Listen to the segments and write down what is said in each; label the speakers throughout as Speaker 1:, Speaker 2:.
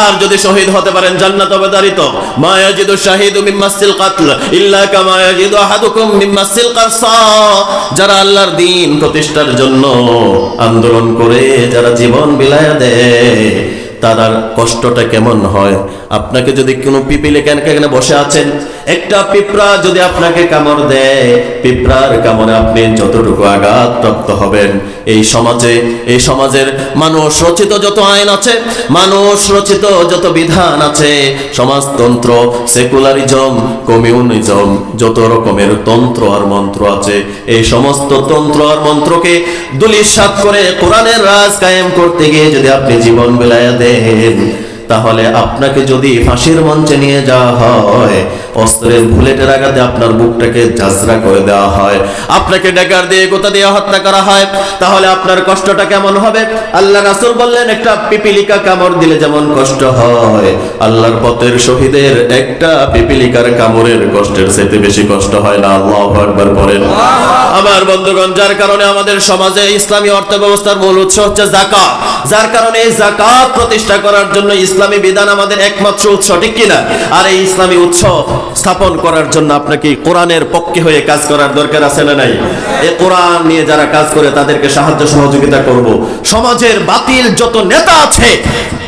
Speaker 1: আর যদি শহীদ হতে পারেন জান্নাত অবধারিত। মা ইয়াজিদু শাহিদু মিন মাসিল কাতল ইল্লা কামা ইয়াজিদু আহাদুকুম মিন মাসিল কারসা। যারা আল্লাহর দ্বীন প্রতিষ্ঠার জন্য আন্দোলন করে যারা জীবন বিলায়া দেয় তার কষ্টটা কেমন হয়। আপনাকে যদি কোনো পিপিলি এখানে বসে আছেন, একটা পিঁপড়া যদি আপনাকে কামড় দেয়, পিঁপড়ার কামড়ে আপনি যতটুকু আঘাত প্রাপ্ত হবেন, এই সমাজের মানুষ রচিত যত আইন আছে, মানুষ রচিত যত বিধান আছে, সমাজতন্ত্র, সেকুলারিজম, কমিউনিজম, যত রকমের তন্ত্র আর মন্ত্র আছে, এই সমস্ত তন্ত্র আর মন্ত্রকে দুলিশাত করে কোরআনের রাজ কায়েম করতে গিয়ে যদি আপনি জীবন বিলায়া দেন, তাহলে আপনাকে যদি ফাঁসির মঞ্চে নিয়ে যাওয়া হয়, অস্ত্রের বুলেটের আঘাতে আপনার বুকটাকে ঝাঁঝরা করে দেওয়া হয়, আপনাকে ড্যাগার দিয়ে গোতা দিয়ে হত্যা করা হয়, তাহলে আপনার কষ্টটা কেমন হবে? আল্লাহ রাসূল বললেন, একটা পিপিলিকা কামড় দিলে যেমন কষ্ট হয়, আল্লাহর পথের শহীদের একটা পিপিলিকার কামড়ের কষ্টের চাইতে বেশি কষ্ট হয় না। আল্লাহু আকবার বলেন। আমার বন্ধুগণ, যার কারণে আমাদের সমাজে ইসলামী অর্থ ব্যবস্থার মূল উৎস হচ্ছে যাকাত, যার কারণে এই যাকাত প্রতিষ্ঠা করার জন্য ইসলামী বিধান আমাদের একমাত্র উৎস, ঠিক কিনা? আর এই ইসলামী উৎস স্থাপন করার জন্য আপনাকে কোরআনের পক্ষে হয়ে কাজ করার দরকার আছে না নাই? এই কোরআন নিয়ে যারা কাজ করে তাদেরকে সাহায্য সহযোগিতা করব। সমাজের বাতিল যত নেতা আছে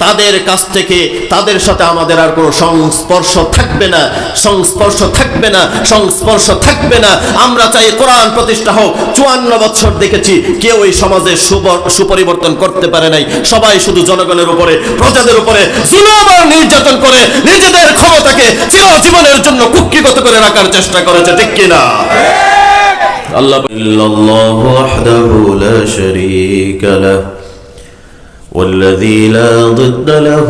Speaker 1: তাদের কাছ থেকে তাদের সাথে আমাদের আর কোনো সংস্পর্শ থাকবে না, সংস্পর্শ থাকবে না। আমরা চাই কোরআন প্রতিষ্ঠা হোক। 54 বছর দেখেছি কেউ এই সমাজে সুপরিবর্তন করতে পারে নাই। সবাই শুধু জনগণের উপরে, প্রজাদের উপরে জুলুম আর নির্যাতন করে নিজেদের ক্ষমতাকে চিরজীবনের জন্য কুক্ষিগত করে রাখার চেষ্টা করেছে, ঠিক কিনা? আল্লাহ ইল্লাল্লাহু ওয়াহদাহু লা শারীকা লাহু والذي لا ضد له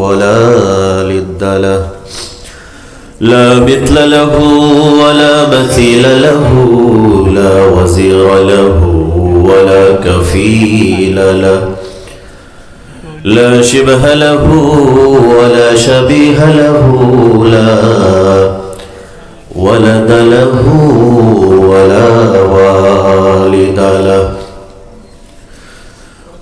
Speaker 1: ولا ند له لا مثل له ولا مثيل له لا وزير له ولا كفيل له لا شبه له ولا شبيه له لا ولد له ولا والد له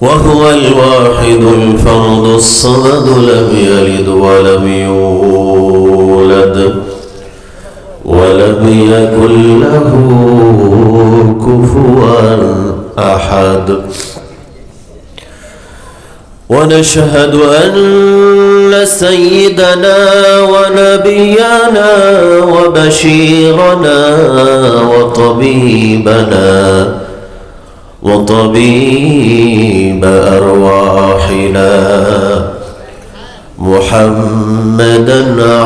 Speaker 1: وهو الواحد الفرد الصمد لم يلد ولم يولد ولم يكن له كفوا أحد ونشهد أن سيدنا ونبينا وبشيرنا وطبيب أرواحنا محمدا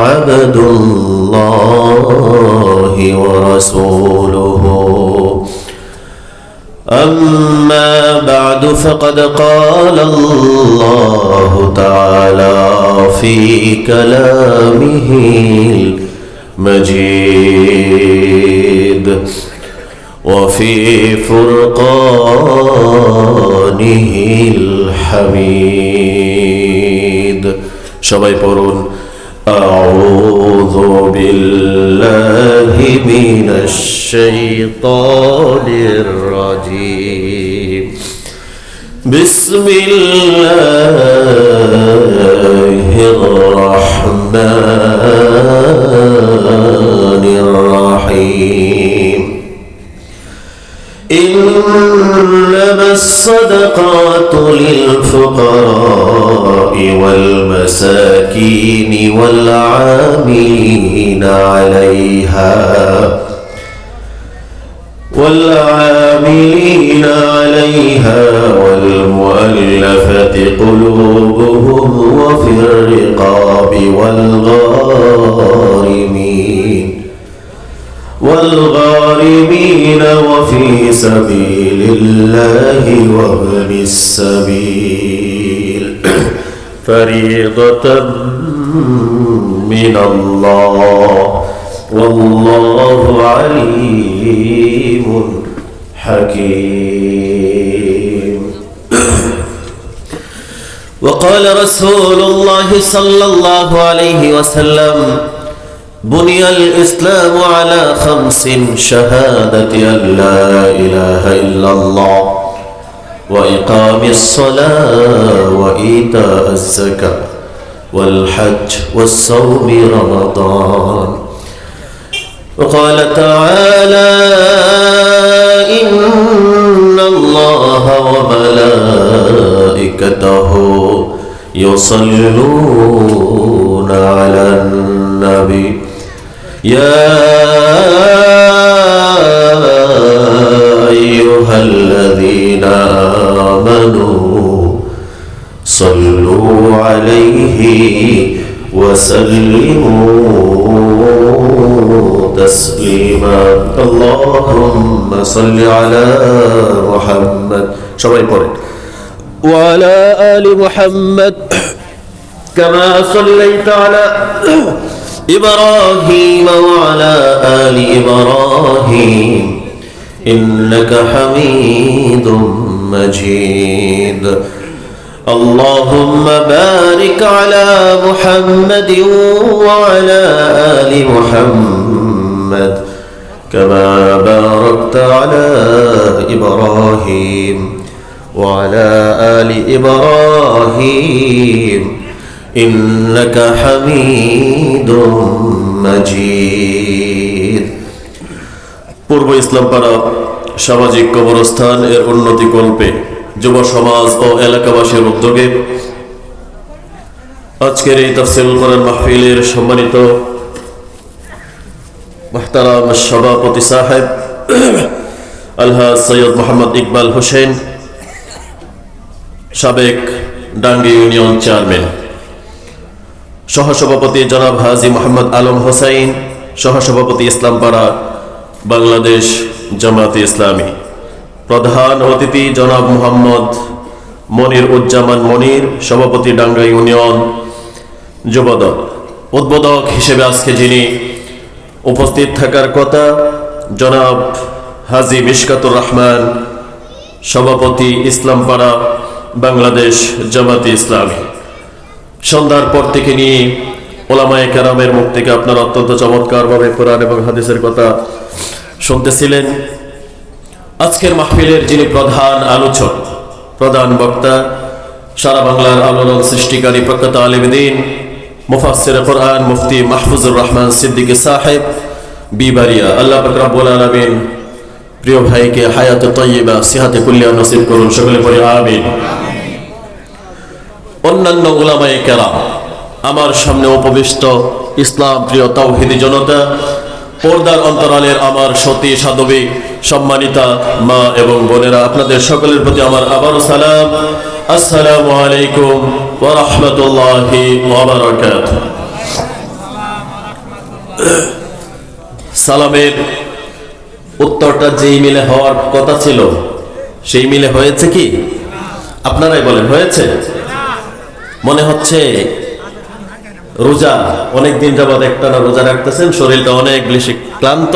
Speaker 1: عبد الله ورسوله. أما بعد فقد قال الله تعالى في كلامه المجيد وفي فرقانه الحميد. সবাই পড়ুন আউযু বিল্লাহি মিনাশ শাইতানির রাজীম বিসমিল্লাহির রাহমানির রাহিম. إنما الصدقات للفقراء والمساكين والعاملين عليها والمؤلفة قلوبهم وفي الرقاب والغارمين وفي سبيل الله وابن السبيل فريضة من الله والله عليم حكيم. وقال رسول الله صلى الله عليه وسلم بني الإسلام على 5: شهادة أن لا إله إلا الله وإقام الصلاة وإيتاء الزكاة والحج والصوم رمضان. وقال تعالى إن الله وملائكته يصلون على النبي يا أيها الذين آمنوا صلوا عليه وسلموا تسليما. اللهم صل على محمد সবাই পড়েন وعلى آل محمد كما صليت على إبراهيم وعلى آل إبراهيم إنك حميد مجيد. اللهم بارك على محمد وعلى آل محمد كما باركت على إبراهيم وعلى آل إبراهيم إنك حميد مجيد. পূর্ব ইসলামপাড়া সামাজিক কবরস্থান এর উন্নতি কল্পে যুব সমাজ ও এলাকাবাসীর উদ্যোগে আজকের এই তাফসীরুল কোরআন মাহফিলের সম্মানিত মুহতারাম সভাপতি সাহেব আলহাজ সৈয়দ মোহাম্মদ ইকবাল হোসেন, সাবেক ডাঙ্গি ইউনিয়ন চেয়ারম্যান, সহসভাপতি জনাব হাজী মোহাম্মদ আলম হোসাইন, সহসভাপতি ইসলামপাড়া বাংলাদেশ জামাতে ইসলামী, প্রধান অতিথি জনাব মোহাম্মদ মনির উজ্জামান মনির, সভাপতি ডাঙ্গা ইউনিয়ন যুবদল। উদ্বোধক হিসেবে আজকে যিনি উপস্থিত থাকার কথা জনাব হাজী মিশকাতুর রহমান, সভাপতি ইসলামপাড়া বাংলাদেশ জামাতে ইসলামী। সন্ধ্যার পর থেকে নিয়ে ওলামায়ে কেরামের মুখ থেকে আপনারা অত্যন্ত চমৎকারভাবে কোরআন এবং হাদিসের কথা শুনতেছিলেন। আজকের মাহফিলের যিনি প্রধান আলোচক, প্রধান বক্তা, সারা বাংলার আলোড়ন সৃষ্টিকারী প্রখ্যাত আলেম দ্বীন মুফাসসিরে কোরআন মুফতি মাহফুজুর রহমান সিদ্দিকী সাহেব বিবারিয়া, আল্লাহ পাক রব্বুল আলামিন প্রিয় ভাইকে হায়াতে তয়্যিবা সিহাতে কুল্লিয়া নসিব করুন, সকলে পড়ি আমিন। অন্যান্য উলামায়ে কেরাম, আমার সামনে উপবিষ্ট ইসলাম প্রিয় তাওহীদি জনতা, পর্দার অন্তরালের আমার সতী সাধবী সম্মানিতা মা এবং বোনেরা, আপনাদের সকলের প্রতি আমার আবারও সালাম। আসসালামু আলাইকুম ওয়া রাহমাতুল্লাহি ওয়া বারাকাতুহু। সালামের উত্তরটা যেই মিলে হওয়ার কথা ছিল সেই মিলে হয়েছে কি? আপনারাই বলেন, হয়েছে? মনে হচ্ছে রোজা অনেকদিন যাবৎ একটানা রোজা রাখতেছেন, শরীরটা অনেক বেশি ক্লান্ত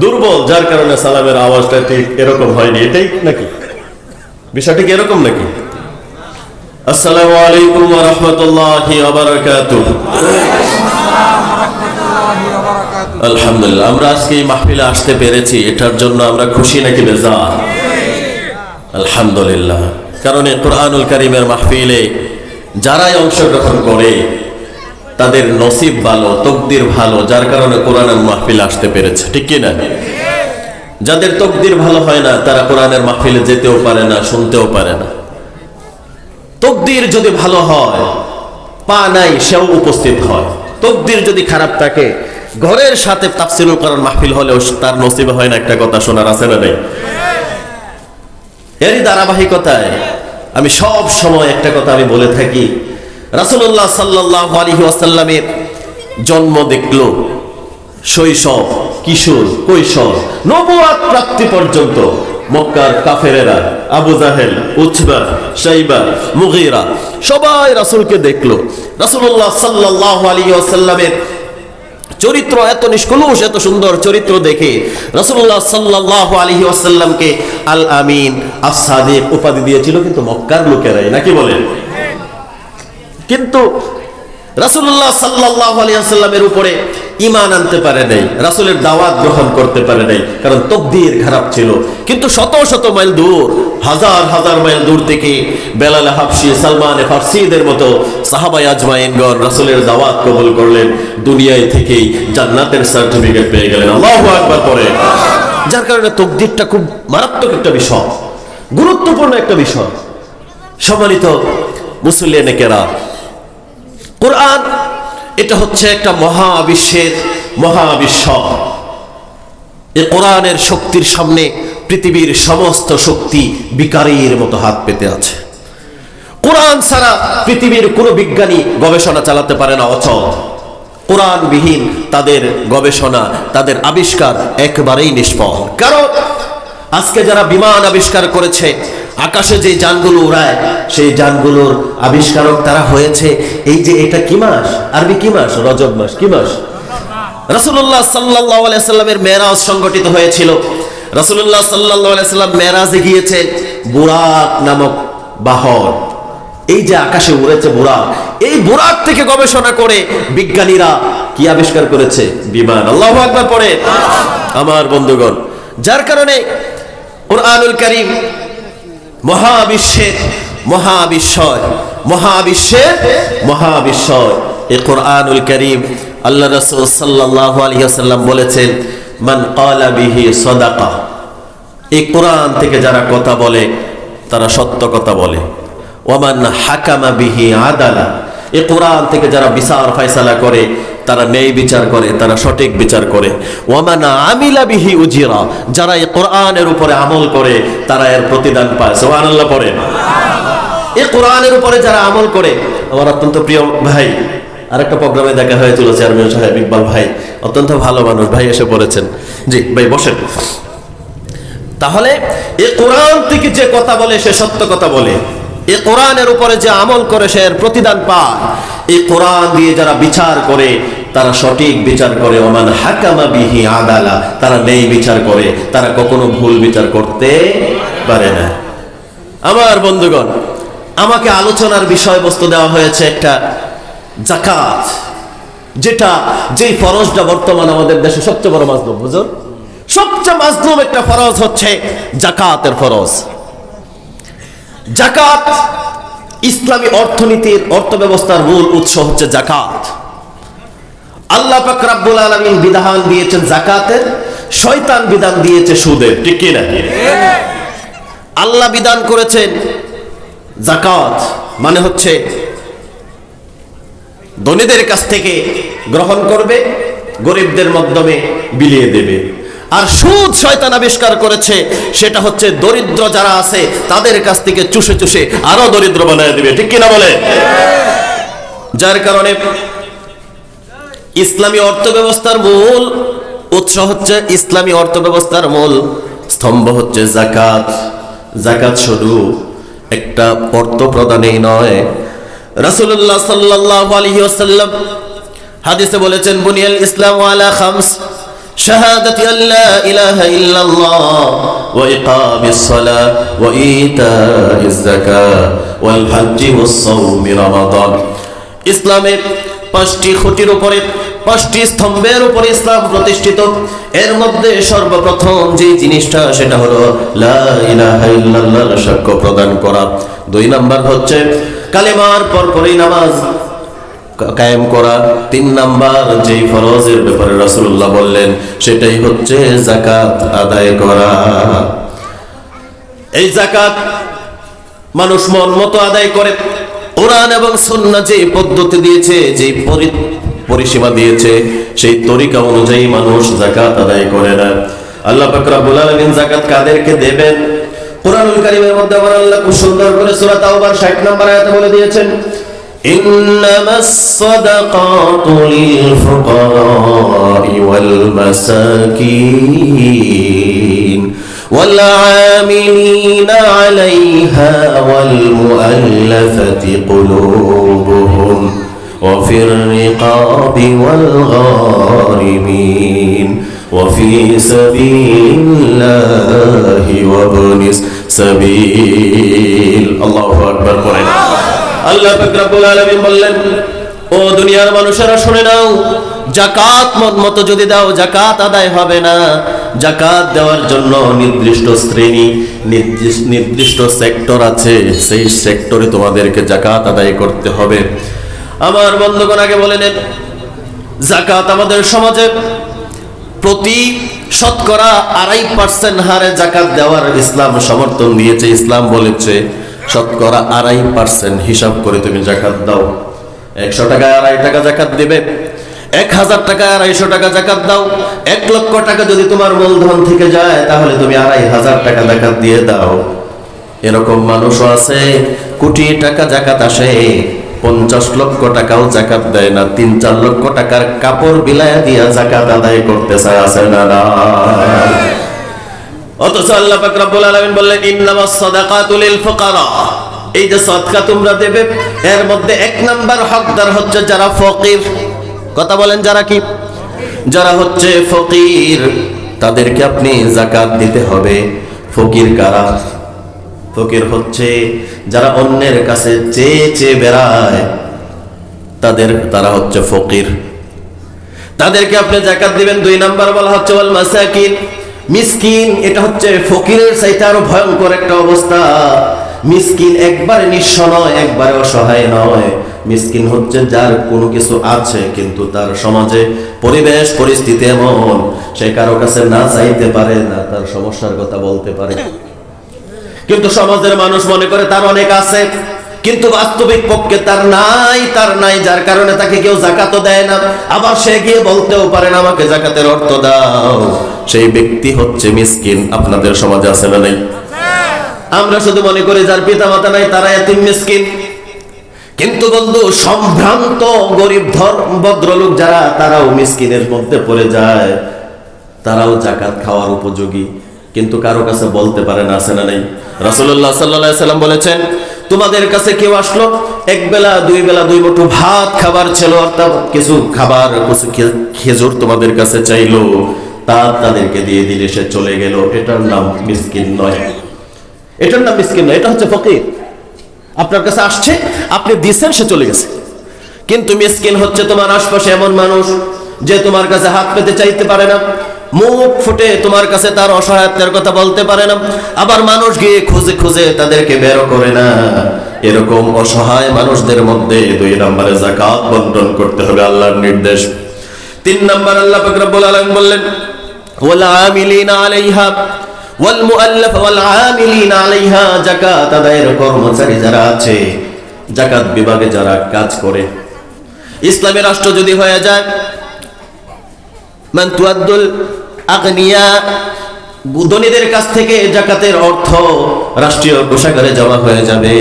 Speaker 1: দুর্বল, যার কারণে সালামের আওয়াজটা ঠিক এরকম হয়নি। এটাই নাকি বিষয়টা? কি এরকম নাকি? আসসালামু আলাইকুম ওয়া রাহমাতুল্লাহি ওয়া বারাকাতুহু। আলহামদুলিল্লাহ, আমরা আজকে এই মাহফিলে আসতে পেরেছি, এটার জন্য আমরা খুশি নাকি বেজার? আলহামদুলিল্লাহ, কারণ এই কোরআনুল কারীমের মাহফিলে যারাই অংশগ্রহণ করে তাদের নসিব ভালো, তকদির ভালো, যার কারণে কোরআনের মাহফিলে আসতে পেরেছে, ঠিক কি না? যাদের তকদির ভালো হয় না তারা কোরআনের মাহফিলে যেতেও পারে না, শুনতেও পারে না। তকদির যদি ভালো হয়, পা নাই সেও উপস্থিত হয়। তকদির যদি খারাপ থাকে, ঘরের সাথে তাফসীরুল কোরআন মাহফিল হলেও তার নসিবে হয় না, একটা কথা শোনার আছে না নেই? এরই ধারাবাহিকতায় আমি সব সময় একটা কথা আমি বলে থাকি, রাসূলুল্লাহ সাল্লাল্লাহু আলাইহি ওয়াসাল্লামের জন্ম দেখলো, শৈশব, কিশোর, কৈশোর, নবুয়ত প্রাপ্তি পর্যন্ত মক্কার কাফেরেরা, আবু জাহেল, উতবা, শাইবা, মুগীরা সবাই রাসূলকে দেখলো। রাসূলুল্লাহ সাল্লাল্লাহু আলাইহি ওয়াসাল্লামের চরিত্র এত নিষ্কলুষ, এত সুন্দর চরিত্র দেখে রাসূলুল্লাহ সাল্লাল্লাহু আলাইহি ওয়াসাল্লামকে আল আমিন, আস-সাদিক উপাধি দিয়েছিল কিন্তু মক্কার লোকেরাই, নাকি বলেন? কিন্তু রাসূলুল্লাহ সাল্লাল্লাহু আলাইহি ওয়াসাল্লামের উপরে ঈমান আনতে পারে নাই, রাসূলের দাওয়াত গ্রহণ করতে পারে নাই, কারণ তাকদীর খারাপ ছিল। কিন্তু শত শত মাইল দূর, হাজার হাজার মাইল দূর থেকে বেলাল হাবশী, সালমান ফারসিদের মতো সাহাবায়ে আজমাইনগণ রাসূলের দাওয়াত কবুল করলেন, দুনিয়ায় থেকেই জান্নাতের সার্টিফিকেট পেয়ে গেলেন। আল্লাহু আকবার পড়ে। যার কারণে তাকদীরটা খুব মারাত্মক একটা বিষয়, গুরুত্বপূর্ণ একটা বিষয়। সম্মানিত মুসল্লিয়ানে কেরাম, কোরআন এটা হচ্ছে একটা মহাবিশ্বের মহাবিশ্ব। এই কোরআনের শক্তির সামনে পৃথিবীর সমস্ত শক্তি বিকারীর মতো হাত পেতে আছে। কোরআন ছাড়া পৃথিবীর কোনো বিজ্ঞানী গবেষণা চালাতে পারে না, অচল। কোরআনবিহীন তাদের গবেষণা, তাদের আবিষ্কার একবারেই নিষ্ফল। কারণ আজকে যারা বিমান আবিষ্কার করেছে, আকাশে যে যানগুলো উড়ায়, সেই যানগুলোর আবিষ্কারক তারা হয়েছে এই যে এটা কি মাস, আরবি কি মাস, রজব মাস। কি মাস? রাসূলুল্লাহ সাল্লাল্লাহু আলাইহি ওয়াসাল্লামের মেরাজ সংগঠিত হয়েছিল। রাসূলুল্লাহ সাল্লাল্লাহু আলাইহি ওয়াসাল্লাম মেরাজে গিয়েছেন বুরাক নামক বাহন, এই যে আকাশে উড়েছে বুরাক, এই বুরাক থেকে গবেষণা করে বিজ্ঞানীরা কি আবিষ্কার করেছে? বিমান। আল্লাহু আকবার পড়ে আমার বন্ধুগণ। যার কারণে কুরআনুল কারীম মহাবিশ্বের মহাবিশ্বয়, মহাবিশ্বের মহাবিশ্বয়। এই কুরআনুল কারীম আল্লাহ রাসূল সাল্লাল্লাহু আলাইহি ওয়াসাল্লাম বলেছেন, মান ক্বালা বিহি সাদাকা। এই কোরআন থেকে যারা কথা বলে তারা সত্য কথা বলে। ওয়ামান হাকামা বিহি আদালা। এই কোরআন থেকে যারা বিচার ফয়সালা করে তারা ন্যায় বিচার করে, তারা সঠিক বিচার করে। ওয়ামান আমিলা বিহি উজিরা। যারা এই কোরআনের উপরে আমল করে তারা এর প্রতিদান পায়। সুবহানাল্লাহ পড়ে। এই কোরআনের উপরে যারা আমল করে, আমার অত্যন্ত প্রিয় ভাই, আরেকটা প্রোগ্রামে দেখা হয়েছিল চেয়ারম্যান সাহেব ইকবাল ভাই, অত্যন্ত ভালো মানুষ, ভাই এসে পড়েছেন। জি ভাই বসেন। তাহলে এই কোরআন থেকে যে কথা বলে সে সত্য কথা বলে, এই কোরআনের উপরে যে আমল করে সে এর প্রতিদান পায়। এই কোরআন দিয়ে যারা বিচার করে তারা সঠিক বিচার করে। ওমান হাকামা বিহি আদালা। তারা ন্যায় বিচার করে, তারা কখনো ভুল বিচার করতে পারে না। আমার বন্ধুগণ, আমাকে আলোচনার বিষয়বস্তু দেওয়া হয়েছে একটা যাকাত, যেটা যেই ফরজটা বর্তমান আমাদের দেশে সবচেয়ে বড় মাজলুম। হুজুর, সবচেয়ে মাজলুম একটা ফরজ হচ্ছে যাকাতের ফরজ। যাকাত ইসলামী অর্থনীতির, অর্থব্যবস্থার মূল উৎস হচ্ছে যাকাত। আল্লাহ পাক রব্বুল আলামিন বিধান দিয়েছেন যাকাতের, শয়তান বিধান দিয়েছে সুদের। ঠিক কি না? আল্লাহ বিধান করেছেন যাকাত মানে হচ্ছে ধনীদের কাছ থেকে গ্রহণ করবে, গরিবদের মাধ্যমে বিলিয়ে দেবে। আর সুদ শয়তান আবিষ্কার করেছে, সেটা হচ্ছে দরিদ্র যারা আছে তাদের কাছ থেকে চুষে চুষে আরো দরিদ্র বানায় দিবে। ঠিক কিনা বলে? যার কারণে ইসলামী অর্থব্যবস্থার মূল উৎস হচ্ছে, ইসলামী অর্থব্যবস্থার মূল স্তম্ভ হচ্ছে যাকাত। যাকাত শুধু একটা অর্থ প্রদানেই নয়, রাসূলুল্লাহ সাল্লাল্লাহু আলাইহি ওয়াসাল্লাম হাদিসে বলেছেন, বুনিয়াল ইসলামু আলা খামস, শাহাদাতি আল্লা ইলাহা ইল্লাল্লাহ ওয়া ইকামিস সালাহ ওয়া ইতাইজ যাকাত ওয়াল হজ্জি ওয়াস সাওমি রমাদান। ইসলামের 5টি খুঁটির উপরে, 5টি স্তম্ভের উপরে ইসলাম প্রতিষ্ঠিত। এর মধ্যে সর্বপ্রথম যে জিনিসটা সেটা হলো লা ইলাহা ইল্লাল্লাহর সাক্ষ্য প্রদান করা। 2 নাম্বার হচ্ছে কালেমার পরপরই নামাজ কায়েম করা। 3 নাম্বার যেই ফরজের ব্যাপারে রাসূলুল্লাহ বললেন সেটাই হচ্ছে যাকাত আদায় করা। এই যাকাত মানুষ মন মতো আদায় করে। কোরআন এবং সুন্নাহ যে পদ্ধতি দিয়েছে, যে পরিসীমা দিয়েছে, সেই তরিকা অনুযায়ী মানুষ যাকাত আদায় করে না। আল্লাহ পাক রব্বুল আলামিন যাকাত কাদেরকে দেবেন? কুরআনুল কারীমের মধ্যে আমার আল্লাহ খুব সুন্দর করে সূরা তাওবার 60 নম্বর আয়াতে বলে দিয়েছেন, ইন্নামাস সাদাকাতু লিল ফুকারা'i ওয়াল মাসাকিন ওয়াল আমিলিনা আলাইহা ওয়াল মুআল্লাফাতি কুলুবুহুম ওয়া ফির রিকাবি ওয়াল গারিমিন وفي سبيل الله وابن السبيل। الله أكبر। قرآن আল্লাহ পাক রব্বুল আলামিন বললেন, ও ও দুনিয়ার মানুষেরা শুনে নাও, যাকাত মতো যদি দাও যাকাত আদায় হবে না। যাকাত দেওয়ার জন্য নির্দিষ্ট শ্রেণী, নির্দিষ্ট সেক্টর আছে, সেই সেক্টরে তোমাদেরকে যাকাত আদায় করতে হবে। আমার বন্ধুগণ, আগে বলে নেন, যাকাত আমাদের সমাজে প্রতি শতকরা 2.5% হারে যাকাত দেওয়ার ইসলাম সমর্থন দিয়েছে। ইসলাম বলেছে শতকরা 2.5% হিসাব করে তুমি যাকাত দাও। 100 টাকায় 2.5 টাকা যাকাত দিবে, 1000 টাকায় 250 টাকা যাকাত দাও। 1 লক্ষ টাকা যদি তোমার মূলধন থেকে যায় তাহলে তুমি 2,500 টাকা যাকাত দিয়ে দাও। এরকম মানুষও আছে কোটি টাকা যাকাত আসে, 50 লক্ষ টাকাও যাকাত দেয় না, 3-4 লক্ষ টাকার কাপড় বিলায়া দিয়া যাকাত আদায় করতে চায়, আছে না? অথচ আল্লাহ পাক রব্বুল আলামিন বললেন, ইন্নামাস সাদাকাতু লিল ফুকারা। এই যে সদকা তোমরা দেবে, এর মধ্যে 1 নাম্বার হকদার হচ্ছে যারা ফকির। কথা বলেন, যারা কি? যারা হচ্ছে ফকির, তাদেরকে আপনি যাকাত দিতে হবে। ফকির কারা? ফকির হচ্ছে যারা অন্যের কাছে চেয়ে চেয়ে বেড়ায়, তারা হচ্ছে ফকির, তাদেরকে আপনি যাকাত দিবেন। 2 নাম্বার বলা হচ্ছে ওয়াল মাসাকিন, মিসকিন। এটা হচ্ছে ফকিরের চাইতে আরো ভয়ঙ্কর একটা অবস্থা। মিসকিন একবারে নিঃস্ব নয়, একবারে অসহায় নয়। মিসকিন হচ্ছে যার কোনো কিছু আছে কিন্তু তার সমাজে পরিবেশ পরিস্থিতি এমন সে কারো কাছে না চাইতে পারে না, তার সমস্যার কথা বলতে পারে, কিন্তু সমাজের মানুষ মনে করে তার অনেক আছে, কিন্তু বাস্তবিক পক্ষে তার নাই, যার কারণে তাকে কেউ যাকাতও দেয় না। আবার সে গিয়ে বলতেও পারে না আমাকে যাকাতের অর্থ দাও। সেই ব্যক্তি হচ্ছে মিসকিন। আপনাদের সমাজে আছে না নাই? আমরা শুধু মনে করি যার পিতা মাতা নাই তারা এতিম মিসকিন, কিন্তু বন্ধু সম্ভ্রান্ত গরিব ভদ্রলোক যারা, তারাও মিসকিনের মধ্যে পড়ে যায়, তারাও যাকাত খাওয়ার উপযোগী, কিন্তু কারো কাছে বলতে পারে না, আছে না নাই? রাসূলুল্লাহ সাল্লাল্লাহু আলাইহি সাল্লাম বলেছেন, তোমাদের কাছে কেউ আসলো, 1 বেলা 2 বেলা 2 মুঠো ভাত খাবার ছিল, অর্থাৎ কিছু খাবার, কিছু খেজুর তোমাদের কাছে চাইলো, তাদেরকে দিয়ে দিলে সে চলে গেল, এটার নাম মিসকিন নয়। এটার নাম মিসকিন নয়, এটা হচ্ছে ফকির। আপনার কাছে আসছে, আপনি দিচ্ছেন, সে চলে গেছে। কিন্তু মিসকিন হচ্ছে তোমার আশপাশে এমন মানুষ যে তোমার কাছে হাত পেতে চাইতে পারে না, মুখ ফুটে তোমার কাছে তার অসহায়তার কথা বলতে পারে না, আবার মানুষ গিয়ে খুঁজে খুঁজে তাদেরকে বের করে না। এরকম অসহায় মানুষদের মধ্যে 2 নম্বরে যাকাত বন্টন করতে হবে, আল্লাহর নির্দেশ। 3 নম্বর আল্লাহ পাক রব্বুল আলামিন বললেন, ওয়াল আমিলিনা আলাইহা ওয়াল মুআল্লাফ ওয়াল আমিলিনা আলাইহা। যাকাত আদায়ের কর্মচারী যারা আছে, যাকাত বিভাগে যারা কাজ করে, ইসলামী রাষ্ট্র যদি হয়ে যায়, মান তুআদ্দুল আগনিয়া, ধনীদের কাছ থেকে যাকাতের অর্থ রাষ্ট্রীয় কোষাগারে জমা হয়ে যাবে।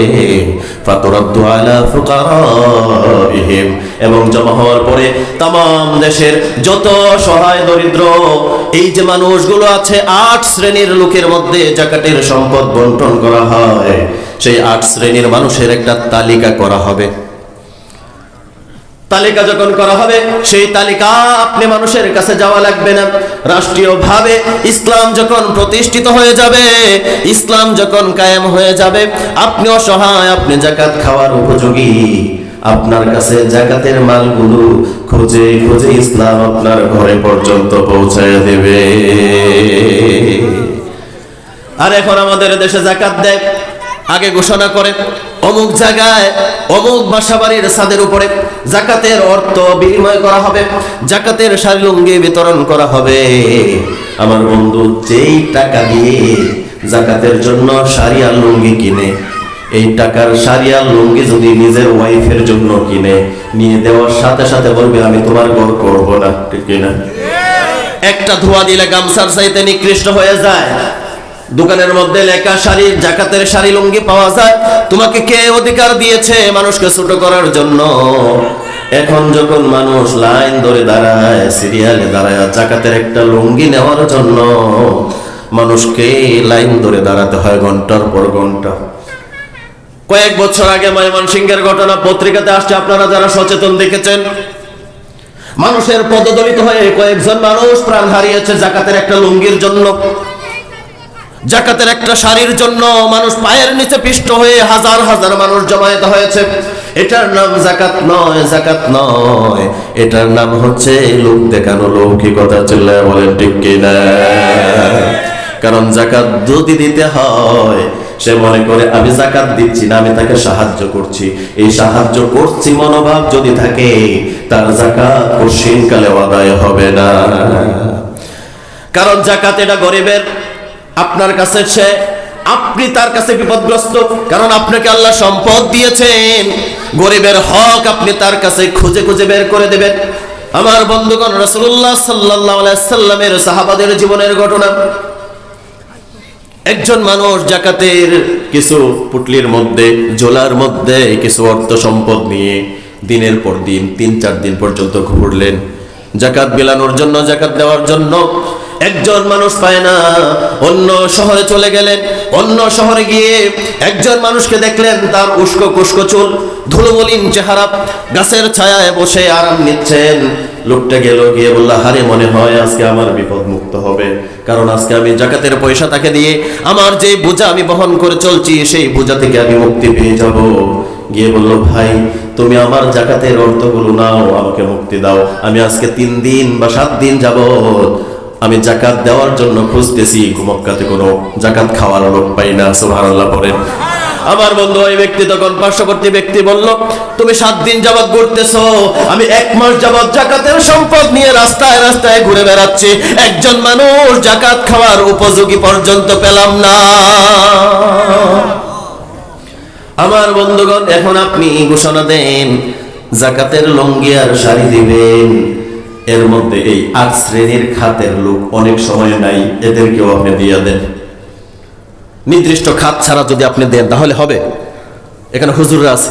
Speaker 1: ফাতুরাদ্দু আলা ফুকারাইহিম, এবং জমা হওয়ার পরে তাম দেশের যত সহায় দরিদ্র এই যে মানুষগুলো আছে, 8 শ্রেণীর লোকের মধ্যে যাকাতের সম্পদ বন্টন করা হয়। সেই 8 শ্রেণীর মানুষের একটা তালিকা করা হবে। তালিকা যখন করা হবে, সেই তালিকা আপনি মানুষের কাছে যাওয়া লাগবে না। রাষ্ট্রীয়ভাবে ইসলাম যখন প্রতিষ্ঠিত হয়ে যাবে, ইসলাম যখন কায়েম হয়ে যাবে, আপনি অসহায়, আপনি যাকাত খাওয়ার উপযোগী, আপনার কাছে যাকাতের মালগুলো খুঁজে খুঁজে ইসলাম আপনার ঘরে পর্যন্ত পৌঁছায় দেবে। আর এখন আমাদের দেশে যাকাত দেয়, আগে ঘোষণা করে অমুক জায়গায় অমুক বাসাবাড়ির ছাদের উপরে যাকাতের অর্থ বিনিময় করা হবে, যাকাতের শাড়ি লুঙ্গি বিতরণ করা হবে। আমার বন্ধু যেই টাকা দিয়ে যাকাতের জন্য শাড়ি আর লুঙ্গি কিনে, এই টাকার শাড়ি আর লুঙ্গি যদি নিজের ওয়াইফের জন্য কিনে, নিয়ে দেওয়ার সাথে সাথে বলবে আমি তোমার ঘর করব না, ঠিক কিনা? একটা ধোয়া দিলে গামছার চাইতে নিকৃষ্ট হয়ে যায়। দোকানের মধ্যে লেখা শাড়ি, যাকাতের শাড়ি লুঙ্গি পাওয়া যায়। তোমাকে কে অধিকার দিয়েছে মানুষকে ছোট করার জন্য? এখন যখন মানুষ লাইন ধরে দাঁড়ায়, সিরিয়ালে দাঁড়ায় যাকাতের একটা লুঙ্গি নেওয়ার জন্য, মানুষকে লাইন ধরে দাঁড়াতে হয় ঘন্টার পর ঘন্টা। কয়েক বছর আগে ময়মনসিংহের ঘটনা পত্রিকাতে আসছে, আপনারা যারা সচেতন দেখেছেন। মানুষের পদদলিত হয়ে কয়েকজন মানুষ প্রাণ হারিয়েছে যাকাতের একটা লুঙ্গির জন্য, যাকাতের একটা শাড়ির জন্য। মানুষ পায়ের নিচে পিষ্ট হয়ে হাজার হাজার মানুষ জমায়েত হয়েছে। এটার নাম যাকাত নয়, যাকাত নয়, এটার নাম হচ্ছে লোক দেখানো লৌকিকতা। চিল্লায় বলেন ঠিক কিনা? কারণ যাকাত যদি দিতে হয়, সে মনে করে আমি যাকাত দিচ্ছি না, আমি তাকে সাহায্য করছি। এই সাহায্য করছি মনোভাব যদি থাকে, তার যাকাত কঠিনকালে আদায় হবে না। কারণ যাকাত এটা গরিবের, আপনার কাছে সে, আপনি তার কাছে বিপদগ্রস্ত, কারণ আপনাকে আল্লাহ সম্পদ দিয়েছেন। গরিবের হক আপনি তার কাছে খুঁজে খুঁজে বের করে দেবেন। আমার বন্ধুগণ, রাসূলুল্লাহ সাল্লাল্লাহু আলাইহি সাল্লামের সাহাবাদের জীবনের ঘটনা। একজন মানুষ যাকাতের কিছু পুটলির মধ্যে, জোলার মধ্যে কিছু অর্থ সম্পদ নিয়ে দিনের পর দিন 3-4 দিন পর্যন্ত ঘুরলেন যাকাত বিলানোর জন্য, যাকাত দেওয়ার জন্য। একজন মানুষ পায় না, অন্য শহরে চলে গেলেন। অন্য শহরে গিয়ে একজন মানুষকে দেখলেন, তার উস্কো কুস্কো চুল, ধুলোমলিন চেহারা, গাছের ছায়ায় বসে আরাম নিচ্ছেন। লোকটা গেল, গিয়ে বলল, হারে মনে হয় আজকে আমার বিপদ মুক্ত হবে, কারণ আজকে আমি যাকাতের পয়সা তাকে দিয়ে আমার যে বোঝা আমি বহন করে চলছি, সেই বোঝা থেকে আমি মুক্তি পেয়ে যাব। গিয়ে বলল, ভাই তুমি আমার যাকাতের অর্থগুলো নাও, আমাকে মুক্তি দাও। আমি আজকে 3 দিন বা 7 দিন যাবত আমি যাকাত দেওয়ার জন্য খুঁজতেছি, মক্কাতে কোনো যাকাত খাওয়ার লোক পাই না। সুবহানাল্লাহ পড়েন। আমার বন্ধু ওই ব্যক্তি তখন, পার্শ্ববর্তী ব্যক্তি বলল, তুমি 7 দিন যাবত ঘুরতেছো, আমি 1 মাস যাবত যাকাতের সম্পদ নিয়ে রাস্তায় রাস্তায় ঘুরে বেড়াচ্ছি, একজন মানুষ যাকাত খাওয়ার উপযোগী পর্যন্ত পেলাম না। আমার বন্ধুগণ, এখন আপনি ঘোষণা দেন যাকাতের লুঙ্গি আর শাড়ি দিবেন, এর মধ্যে এই 8 শ্রেণীর খাতের লোক অনেক সময় নাই, এদেরকেও আপনি দিয়ে দেন। নির্দিষ্ট খাত ছাড়া যদি আপনি দেন তাহলে হবে? এখানে হুজুররা আছে,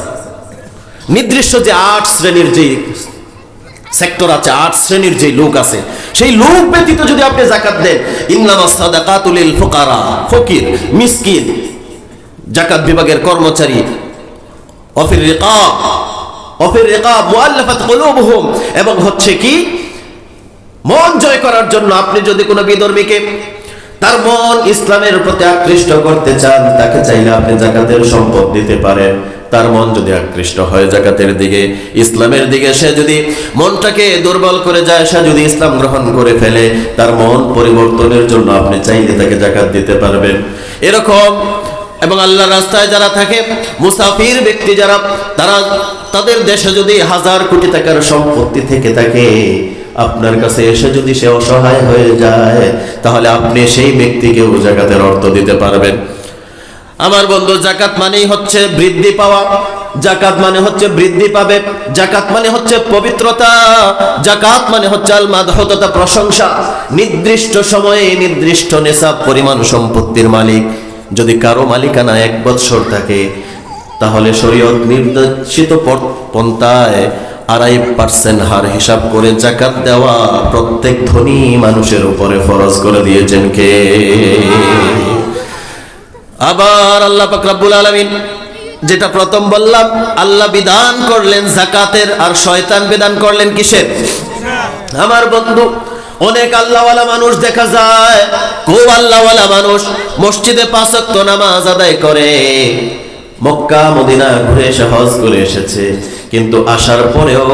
Speaker 1: নির্দিষ্ট যে 8 শ্রেণীর যে সেক্টর আছে, 8 শ্রেণীর যে লোক আছে, সেই লোক ব্যতীত যদি আপনি যাকাত দেন, ইন্নামাস সাদাকাতু লিল ফুকারা, ফকির, মিসকিন, যাকাত বিভাগের কর্মচারী, ওয়াফির রিকাব মুআল্লাফাত কুলুবুহুম, এবং হচ্ছে কি মন জয় করার জন্য আপনি যদি কোনো বিধর্মীকে তার মন ইসলামের প্রতি আকৃষ্ট করতে চান, তাকে চাইলে আপনি যাকাতের সম্পদ দিতে পারেন। তার মন যদি আকৃষ্ট হয় যাকাতের দিকে, ইসলামের দিকে, সে যদি মনটাকে দুর্বল করে যায়, সে যদি ইসলাম গ্রহণ করে ফেলে, তার মন পরিবর্তনের জন্য আপনি চাইলে তাকে যাকাত দিতে পারবেন। এরকম। এবং আল্লাহর রাস্তায় যারা থাকে, মুসাফির ব্যক্তি যারা, তাদের দেশে যদি 1000 কোটি টাকার সম্পত্তি থেকে থাকে, আপনার কাছে এসে যদি সে অসহায় হয়ে যায়, তাহলে আপনি সেই ব্যক্তিকেও যাকাতের অর্থ দিতে পারবেন। আমার বন্ধু, যাকাত মানেই হচ্ছে বৃদ্ধি পাওয়া, যাকাত মানে হচ্ছে বৃদ্ধি পাবে, যাকাত মানে হচ্ছে পবিত্রতা, যাকাত মানে হচ্ছে আল মাদহু, প্রশংসা। নির্দিষ্ট সময়ে নির্দিষ্ট নিসাব পরিমাণ সম্পত্তির মালিক যদি কারো মালিকানা 1 বৎসর থাকে, তাহলে শরীয়ত নির্দেশিত পন্থায় 2.5% হার হিসাব করে যাকাত দেওয়া প্রত্যেক ধনী মানুষের উপরে ফরজ করে দিয়েছেন কে? আবার আল্লাহ পাক রব্বুল আলামিন, যেটা প্রথম বললাম, আল্লাহ বিধান করলেন যাকাতের, আর শয়তান বিধান করলেন কিসের? আমার বন্ধু, অনেক আল্লাহওয়ালা মানুষ দেখা যায়, খুব আল্লাহওয়ালা মানুষ, মসজিদে 5 ওয়াক্ত নামাজ আদায় করে, মক্কা মদিনা ঘুরে এসে হজ করে এসেছে, কিন্তু আসার পরেও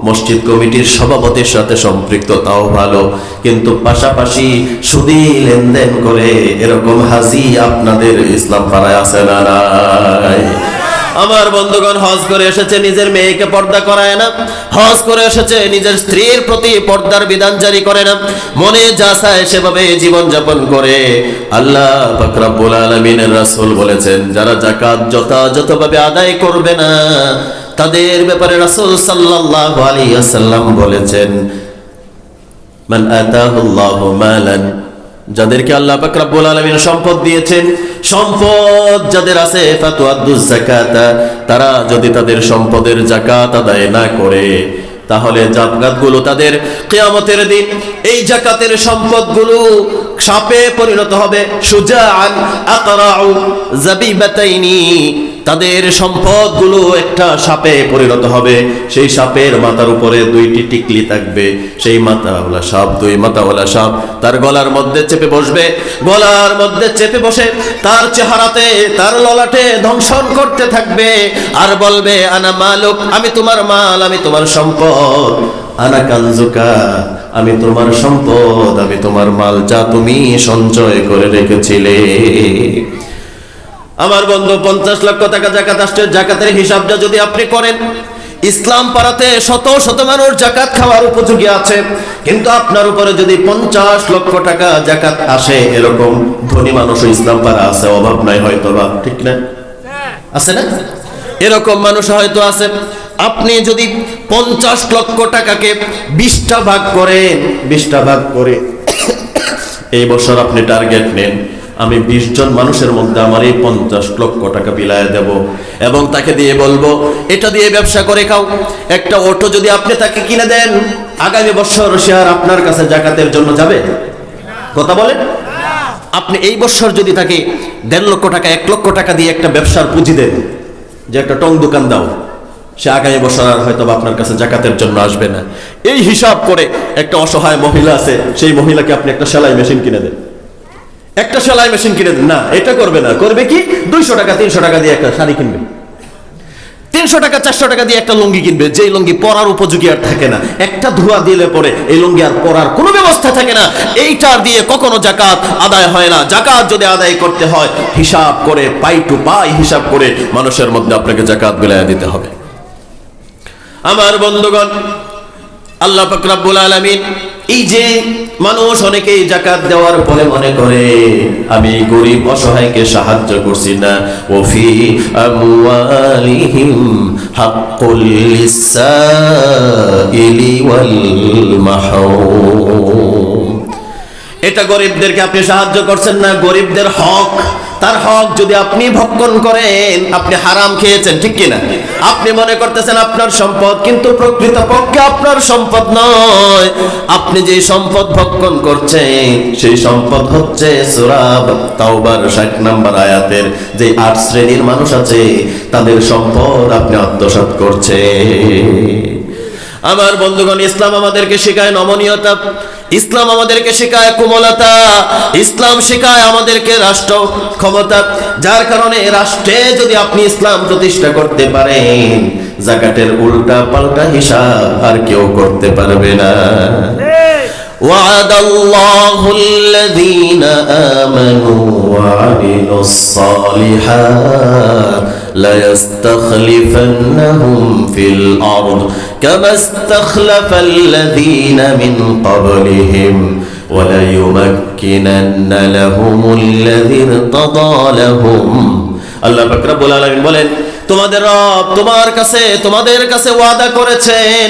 Speaker 1: মসজিদ কমিটির সভাপতির সাথে সম্পৃক্ত, তাও ভালো, কিন্তু পাশাপাশি সুদী লেনদেন করে, এরকম হাজি আপনাদের ইসলাম পাড়ায় আছে না নাই? আমার বন্ধুগণ, হজ করে এসেছে, নিজের মেয়েকে পর্দা করায় না, হজ করে এসেছে, নিজের স্ত্রীর প্রতি পর্দার বিধান জারি করে না, মনে যা চায় সেভাবে জীবন যাপন করে। আল্লাহ পাক রব্বুল আলামিনের রাসূল বলেছেন, যারা যাকাত যথাযথভাবে আদায় করবে না, তাদের ব্যাপারে রাসূল সাল্লাল্লাহু আলাইহি ওয়াসাল্লাম বলেছেন, মান আতাহুল্লাহু মালান, যাদেরকে আল্লাহ পাক রব্বুল আলামিন সম্পদ দিয়েছেন, সম্পদ যাদের আছে, ফাতুআদ্দুজ যাকাতা, তারা যদি তাদের সম্পদের যাকাত আদায় না করে, তাহলে যাকাতগুলো তাদের কিয়ামতের দিন এই যাকাতের সম্পদগুলো সাপে পরিণত হবে, সুজাআন আকরাউ জাবিবাতাইনি, তাদের সম্পদগুলো একটা সাপে পরিণত হবে। সেই সাপের মাথার উপরে 2টি টিকলি থাকবে। সেই মাথাওয়ালা সাপ, 2 মাথাওয়ালা সাপ তার গলার মধ্যে চেপে বসবে। গলার মধ্যে চেপে বসে তার চেহারাতে, তার ললাটে দংশন করতে থাকবে আর বলবে, আনা মালুক, আমি তোমার মাল, আমি তোমার সম্পদ। আনা কানজুকা, আমি তোমার সম্পদ, আমি তোমার মাল, যা তুমি সঞ্চয় করে রেখেছিলে। আমার বন্ধু, 50 লক্ষ টাকা জাকাত আসছে। জাকাতের হিসাবটা যদি আপনি করেন, ইসলাম পাড়াতে শত শত মানুষ জাকাত খাওয়ার উপযোগী আছে, কিন্তু আপনার উপরে যদি 50 লক্ষ টাকা জাকাত আসে, এরকম ধনী মানুষও ইসলাম পাড়া আছে, অভাব নাই হয়তো বা, ঠিক না? আছে না? এরকম মানুষ হয়তো আছে। আপনি যদি 50 লক্ষ টাকাকে 20টা ভাগ করেন, 20টা ভাগ করে এই বছর আপনি টার্গেট নেন, আমি 20 জন মানুষের মধ্যে আমার এই 50 লক্ষ টাকা বিলায় দেব এবং তাকে দিয়ে বলবো, এটা দিয়ে ব্যবসা করে খাও। একটা অটো যদি আপনি তাকে কিনে দেন, আগামী বছর সে আর আপনার কাছে জাকাতের জন্য যাবে? কথা বলেন। আপনি এই বছর যদি তাকে 1.5 লক্ষ টাকা, 1 লক্ষ টাকা দিয়ে একটা ব্যবসার পুঁজি দেন, যে একটা টং দোকান দাও, সে আগামী বছর আর হয়তো আপনার কাছে জাকাতের জন্য আসবে না। এই হিসাব করে একটা অসহায় মহিলা আছে, সেই মহিলাকে আপনি একটা সেলাই মেশিন কিনে দেন, একটা সেলাই মেশিন কিনে দেন। না, এটা করবে না। করবে কি? 200 টাকা 300 টাকা দিয়ে একটা শাড়ি কিনবে, 300 টাকা 400 টাকা দিয়ে একটা লুঙ্গি কিনবে, যেই লুঙ্গি পরার উপযোগী আর থাকে না। একটা ধোয়া দিলে পরে এই লুঙ্গি আর পরার কোনো ব্যবস্থা থাকে না। এইটার দিয়ে কখনো জাকাত আদায় হয় না। জাকাত যদি আদায় করতে হয়, হিসাব করে, পাই টু পাই হিসাব করে মানুষের মধ্যে আপনাকে জাকাত বিলায় দিতে হবে। আমার বন্ধুগণ, আল্লাহ পাক রব্বুল আলামিন, এই যে মানুষ অনেকেই জাকাত দেওয়ার পরে মনে করে আমি গরিব অসহায়কে সাহায্য করছি না, ওফি আমওয়ালিহিম হাক্কুল লিসাইলি ওয়াল মাহরুম। এটা গরিবদেরকে আপনি সাহায্য করছেন না, গরিবদের হক, তার হক যদি আপনি ভক্ষণ করেন, আপনি হারাম খেয়েছেন, ঠিক কিনা? আপনি মনে করতেছেন আপনার সম্পদ, কিন্তু প্রকৃতপক্ষে আপনার সম্পদ নয়। আপনি যে সম্পদ ভক্ষণ করছেন, সেই সম্পদ হচ্ছে সূরা তাওবার 60 নম্বর আয়াতের যে 8 শ্রেণীর মানুষ আছে, তাদের সম্পদ আপনি আত্মসাৎ করছেন। আমার বন্ধুগণ, ইসলাম আমাদেরকে শেখায় নমনীয়তা, ইসলাম আমাদেরকে শেখায় কোমলতা, ইসলাম শেখায় আমাদেরকে রাষ্ট্র ক্ষমতা। যার কারণে রাষ্ট্রে যদি আপনি ইসলাম প্রতিষ্ঠা করতে পারেন, জাকাতের উল্টা পাল্টা হিসাব আর কেউ করতে পারবে না। وعد الله الذين آمنوا وعملوا الصالحات ليستخلفنهم في الأرض كما استخلف الذين من قبلهم وليمكنن لهم الذي ارتضى لهم। আল্লাহ পাক রব্বুল আলামিন বলেন, তোমাদের রব তোমাদের কাছে ওয়াদা করেছেন,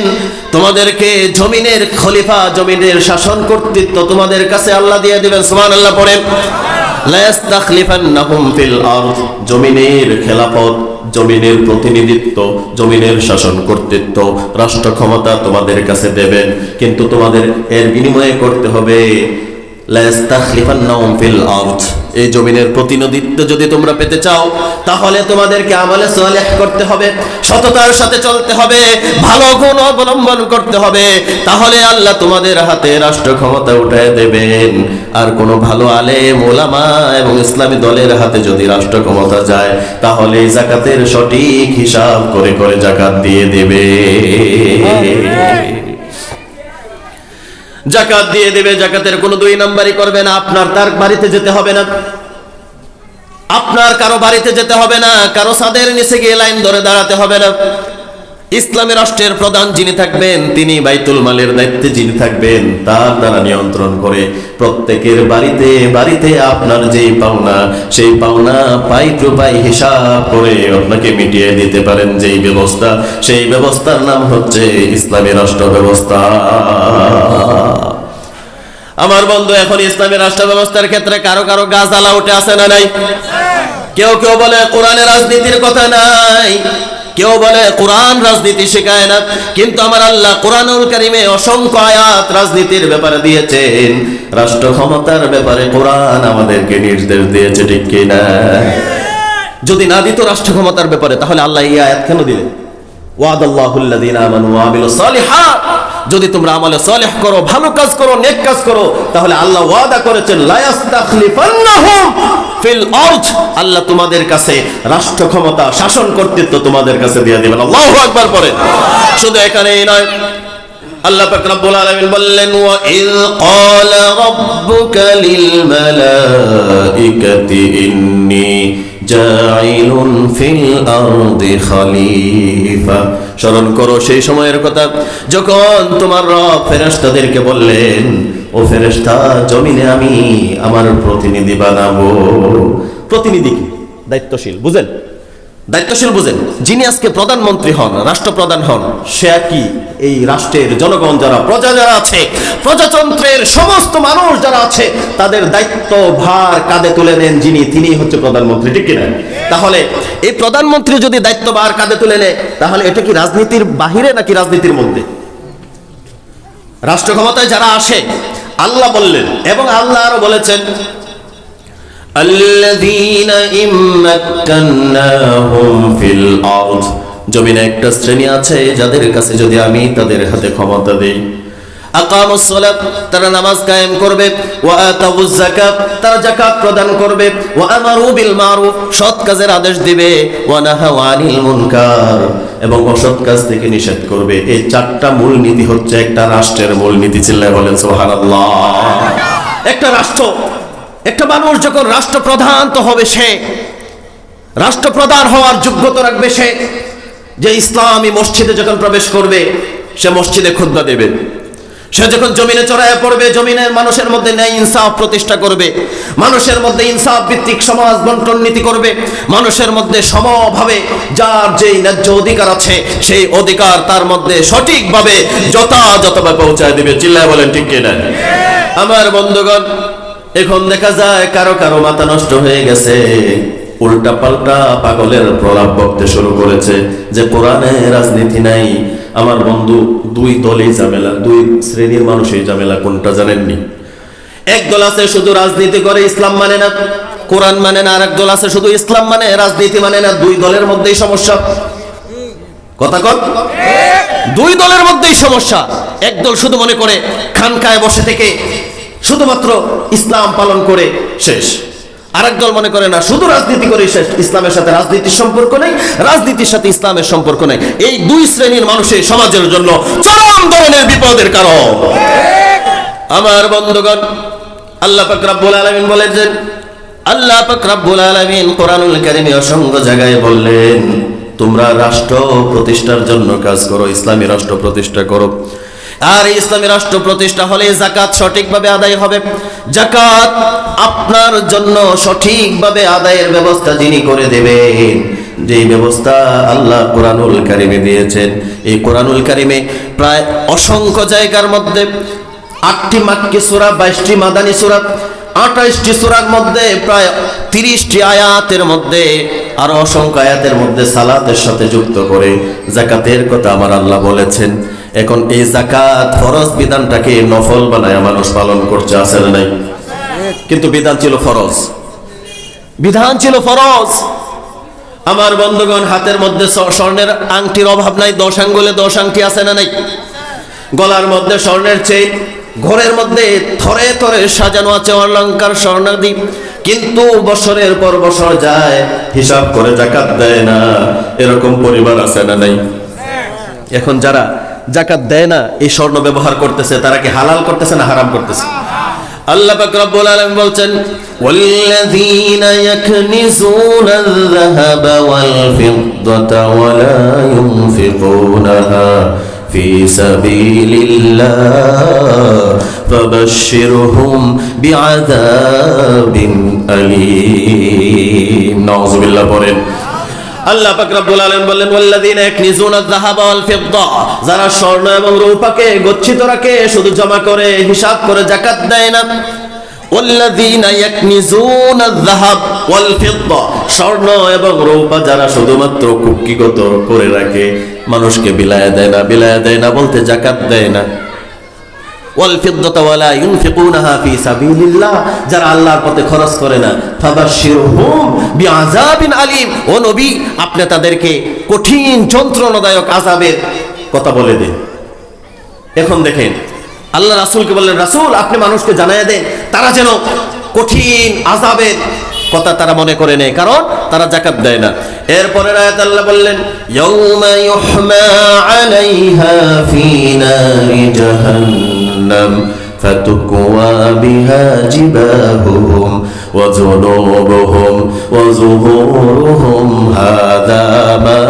Speaker 1: তোমাদেরকে জমিনের খলিফা, জমিনের শাসন কর্তৃত্ব তোমাদের কাছে আল্লাহ দিয়ে দিবেন। সুবহানাল্লাহ পড়েন। লা ইস্তাখলিফান্নাহুম ফিল আরদ, জমিনের খেলাফত, জমিনের প্রতিনিধিত্ব, জমিনের শাসন কর্তৃত্ব, রাষ্ট্র ক্ষমতা তোমাদের কাছে দেবেন, কিন্তু তোমাদের এর বিনিময়ে করতে হবে লা ইস্তাখলিফান্নাহুম ফিল আরদ। এই জমিনের প্রতিনিধিত্ব যদি তোমরা পেতে চাও, তাহলে তোমাদেরকে আমলে সালেহ করতে হবে, সততার সাথে চলতে হবে, ভালো গুণ অবলম্বন করতে হবে। তাহলে আল্লাহ তোমাদের হাতে রাষ্ট্র ক্ষমতা উঠায় দেবেন। আর কোনো ভালো আলেম, ওলামা এবং ইসলামী দলের হাতে যদি রাষ্ট্র ক্ষমতা যায়, তাহলে জাকাতের সঠিক হিসাব করে করে জাকাত দিয়ে দেবে, জাকাত দিয়ে দেবে। জাকাতের কোনো 2 নাম্বারই করবে না। আপনার তার বাড়িতে যেতে হবে না, আপনার কারো বাড়িতে যেতে হবে না, কারো ছাদের নিচে গিয়ে লাইন ধরে দাঁড়াতে হবে না। ইসলামী রাষ্ট্রের প্রধান যিনি থাকবেন, তিনি বাইতুল মালের দায়িত্বে যিনি থাকবেন, তার দ্বারা নিয়ন্ত্রণ করে প্রত্যেকের বাড়িতে বাড়িতে আপনার যেই পাওনা, সেই পাওনা পাই টু পাই হিসাব করে আপনাকে মিটিয়ে দিতে পারেন যেই ব্যবস্থা, সেই ব্যবস্থার নাম হচ্ছে ইসলামী রাষ্ট্র ব্যবস্থা। আমার বন্ধু, এখন ইসলামী রাষ্ট্র ব্যবস্থার ক্ষেত্রে কারো কারো গাছালা উঠে আসে না নাই? কেউ কেউ বলে কোরআনের রাজনীতির কথা নাই, কেউ বলে কোরআন রাজনীতি শেখায় না, কিন্তু আমার আল্লাহ কোরআনুল কারীমে অসংখ্য আয়াত রাজনীতির ব্যাপারে দিয়েছেন, রাষ্ট্র ক্ষমতার ব্যাপারে কোরআন আমাদেরকে নির্দেশ দিয়েছে, ঠিক কিনা? যদি না দিত রাষ্ট্র ক্ষমতার ব্যাপারে, তাহলে আল্লাহ এই আয়াত কেন দিলেন? ওয়াদাল্লাহুল্লাযীনা আমানু ওয়া আমিলুস সালিহাত, যদি তোমরা আমলে সালেহ করো, ভালো কাজ করো, নেক কাজ করো, তাহলে আল্লাহ ওয়াদা করেছেন লা ইস্তাখলিফান্নাহুম ফিল আরদ, আল্লাহ তোমাদের কাছে রাষ্ট্র ক্ষমতা, শাসন কর্তৃত্ব তোমাদের কাছে দিয়ে দিবেন। আল্লাহু আকবার পড়েন। শুধু এখানেই নয়, আল্লাহ পাক রব্বুল আলামিন বললেন ওয়া ইয ক্বালা রাব্বুকা লিল মালাইকাতি ইন্নী জাইলুন ফিল আরদি খলিফা। স্মরণ করো সেই সময়ের কথা যখন তোমার রব ফেরেশতাদেরকে বললেন, ও ফেরেশতা, জমিনে আমি আমার প্রতিনিধি বানাবো। প্রতিনিধি কি? দায়িত্বশীল, বুঝেন? দায়িত্বশীল বুঝেন? যিনি আজকে প্রধানমন্ত্রী হন, রাষ্ট্রপ্রধান হন, সে কি এই রাষ্ট্রের জনগণ যারা, প্রজা যারা আছে, প্রজাতন্ত্রের সমস্ত মানুষ যারা আছে, তাদের দায়িত্ব ভার কাঁধে তুলে নেন যিনি, তিনিই হচ্ছে প্রধানমন্ত্রী, ঠিক কিনা? তাহলে এই প্রধানমন্ত্রী যদি দায়িত্ব ভার কাঁধে তুলে নেয়, তাহলে এটা কি রাজনীতির বাহিরে নাকি রাজনীতির মধ্যে? রাষ্ট্র ক্ষমতায় যারা আসে, আল্লাহ বললেন, এবং আল্লাহ আরো বলেছেন আল্লাযীনা ইম্মাক্কান্নাহুম ফিল আরদ, জমিনে একটা শ্রেণী আছে যাদের কাছে যদি আমি তাদের হাতে ক্ষমতা দেই, আকামুস সালাত, তারা নামাজ কায়েম করবে, ওয়া আতাউজ যাকাত, তারা যাকাত প্রদান করবে, ওয়া আমারু বিল মারুফ, সৎ কাজের আদেশ দিবে, ওয়া নাহাউ আনিল মুনকার, এবং অসৎ কাজ থেকে নিষেধ করবে। এই চারটা মূলনীতি হচ্ছে একটা রাষ্ট্রের মূলনীতি। চিল্লায় বলেন সুবহানাল্লাহ। একটা রাষ্ট্র, একটা মানুষ যখন রাষ্ট্রপ্রধান তো হবে, সে রাষ্ট্রপ্রধান হওয়ার যোগ্যতা রাখবে সে, যে ইসলামী মসজিদে যখন প্রবেশ করবে সে মসজিদে খুতবা দেবে, সে যখন জমিনে চড়াইয়া পড়বে জমিনের মানুষের মধ্যে ন্যায় ইনসাফ প্রতিষ্ঠা করবে, মানুষের মধ্যে ইনসাফ ভিত্তিক সমাজ বন্টন নীতি করবে, মানুষের মধ্যে সমভাবে যার যেই ন্যায্য অধিকার আছে সেই অধিকার তার মধ্যে সঠিকভাবে যথাযথভাবে পৌঁছায় দিবে। চিল্লায় বলেন ঠিক কিনা? আমার বন্ধুগণ, এখন দেখা যায় কারো কারো মাথা নষ্ট হয়ে গেছে, উল্টা পাল্টা পাগলের প্রলাপ বকতে শুরু করেছে যে কোরআনে রাজনীতি নাই। আমার বন্ধু, দুই দলই ঝামেলা, দুই শ্রেণীর মানুষই ঝামেলা। কোনটা জানেননি? এক দল আছে শুধু রাজনীতি করে, ইসলাম মানে না, কোরআন মানে না, আর এক দল আছে শুধু ইসলাম মানে, রাজনীতি মানে না। দুই দলের মধ্যেই সমস্যা। কথা কন, দুই দলের মধ্যেই সমস্যা। এক দল শুধু মনে করে খানকায় বসে থেকে শুধুমাত্র ইসলাম পালন করে শেষ, আরেক দল মনে করে না, শুধু রাজনীতি করে শেষ, ইসলামের সাথে রাজনীতির সম্পর্ক নেই, রাজনীতির সাথে ইসলামের সম্পর্ক নেই। এই দুই শ্রেণীর মানুষের সমাজের জন্য চরম ধরনের বিপদের কারণ। আমার বন্ধুগণ, আল্লাহ পাক রব্বুল আলামিন বলেছেন, আল্লাহ পাক রব্বুল আলামিন কোরআনুল কারীমে অসংখ্য জায়গায় বললেন, তোমরা রাষ্ট্র প্রতিষ্ঠার জন্য কাজ করো, ইসলামী রাষ্ট্র প্রতিষ্ঠা করো। আর ইসলামী রাষ্ট্র প্রতিষ্ঠা হলে যাকাত সঠিকভাবে আদায় হবে। যাকাত আপনার জন্য সঠিকভাবে আদায়ের ব্যবস্থা যিনি করে দেবেন, যেই ব্যবস্থা আল্লাহ কোরআনুল কারীমে দিয়েছেন। এই কোরআনুল কারীমে প্রায় অসংখ্য জায়গার মধ্যে 8টি মাক্কি সূরা, 22টি মাদানী সূরা, 28টি সূরার মধ্যে প্রায় 30টি আয়াতের মধ্যে আর অসংখ্য আয়াতের মধ্যে সালাতের সাথে যুক্ত করে যাকাতের কথা আমার আল্লাহ বলেছেন। এখন এই যাকাত ফরজ বিধানটাকে নফল বানায় মানুষ পালন করছে, আছে না নাই? কিন্তু বিধান ছিল ফরজ, বিধান ছিল ফরজ। আমার বন্ধুগণ, হাতের মধ্যে স্বর্ণের আংটির অভাব নাই, 10 আঙ্গুলে 10 আংটি আছে না নাই? গলার মধ্যে স্বর্ণের চেইন, ঘরের মধ্যে থরে থরে সাজানো আছে অলংকার স্বর্ণাদি, কিন্তু বছরের পর বছর যায়, হিসাব করে যাকাত দেয় না। এরকম পরিবার আছে না নাই? এখন যারা যাকাত দেয় না, এই স্বর্ণ ব্যবহার করতেছে, তারা কি হালাল করতেছে না হারাম করতেছে? আল্লাহ পাক রব্বুল আলামিন বলছেন, ওয়াল্লাযীনা ইয়াকনিজুনা আয-যাহাবা ওয়াল ফিদ্দাতা ওয়া লা ইউনফিকুনাহা ফি সাবিলিল্লাহ ফাবাশশিরহুম বিআযাবিন আলীম। নাউযুবিল্লাহ পড়েন। আল্লাহ পাক রব্বুল আলামিন বললেন, ওয়াল্লাযীনা ইয়াকনিজুনা আয-যাহাবা ওয়াল ফিদ্দা, যারা স্বর্ণ এবং রূপাকে গচ্ছিত রাখে, শুধু জমা করে হিসাব করে যাকাত দেয় না। ওয়াল্লাযীনা ইয়াকনিজুনা আয-যাহাব ওয়াল ফিদ্দা, স্বর্ণ এবং রূপা যারা শুধুমাত্র কুক্ষিগত করে রাখে, মানুষকে বিলায়া দেয় না, বিলায়া দেয় না বলতে যাকাত দেয় না। ওয়াল ফিদ্দাতা ওয়ালা ইউনফিকুনাহা ফি সাবিলিল্লাহ, যারা আল্লাহর পথে খরচ করে না, ফাবাশশিরহুম বিআযাবিন আলীম, ও নবী আপনি তাদেরকে কঠিন যন্ত্রণাদায়ক আযাবের কথা বলে দেন। এখন দেখেন আল্লাহ রাসূলকে বললেন, রাসূল আপনি মানুষকে জানায়া দেন তারা যেন কঠিন আযাবের কথা তারা মনে করে নেয়, কারণ তারা যাকাত দেয় না। এরপরে আয়াত আল্লাহ বললেন, ইয়াউমা ইউহমা আলাইহা ফি নারি জাহান্নাম ফাতুকওয়া বিহা জিবাহুহুম ওয়া জুনুবুহুম ওয়া যুহুরুহুম হাযা মা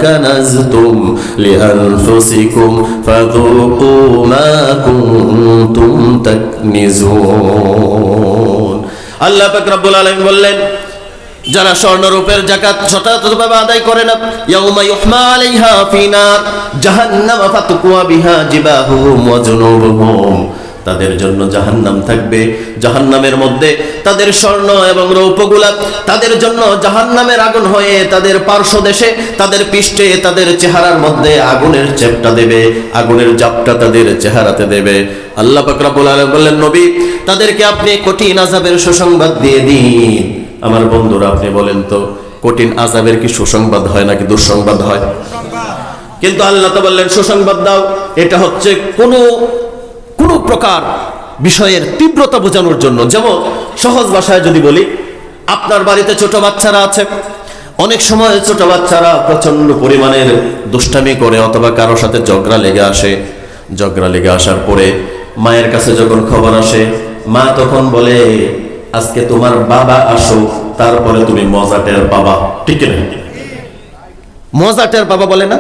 Speaker 1: কানাজতুম লিআনফুসিকুম ফাযুকু মা কুনতুম তাকনিজুন। আল্লাহ পাক রব্বুল আলামিন বললেন, যারা স্বর্ণরূপের যাকাত সঠিকভাবে আদায় করে না, ইয়াউমা ইউহমা আলাইহা ফি নার জাহান্নাম ফাতুকওয়া বিহা জিবাহুহুম ওয়া জুনুবুহুম, তাদের জন্য জাহান্নাম থাকবে, জাহান্নামের মধ্যে তাদের স্বর্ণ এবং রৌপ্যগুলা তাদের জন্য জাহান্নামের আগুন হয়ে তাদের পার্শ্বদেশে, তাদের পৃষ্ঠে, তাদের চেহারার মধ্যে আগুনের চেপটা দেবে, আগুনের জাপটা তাদের চেহারাতে দেবে। আল্লাহ পাক রব্বুল আলামিন বললেন, নবী তাদেরকে আপনি কঠিন আযাবের সুসংবাদ দিয়ে দিন। আমার বন্ধুরা আপনি বলেন তো, কঠিন আযাবের কি সুসংবাদ হয় নাকি দুঃসংবাদ হয়? কিন্তু আল্লাহ তো বললেন সুসংবাদ দাও। এটা হচ্ছে কোনো প্রকার বিষয়ের তীব্রতা বোঝানোর জন্য। যেমন সহজ ভাষায় যদি বলি, আপনার বাড়িতে ছোট বাচ্চারা আছে, অনেক সময় ছোট বাচ্চারা প্রচন্ড পরিমাণের দুষ্টামি করে অথবা কারো সাথে ঝগড়া লেগে আসে। ঝগড়া লেগে আসার পরে মায়ের কাছে যখন খবর আসে, মা তখন বলে, আজকে তোমার বাবা আসো, তারপরে তুমি মজাটের বাবা। ঠিক না? মজাটের বাবা বলে না?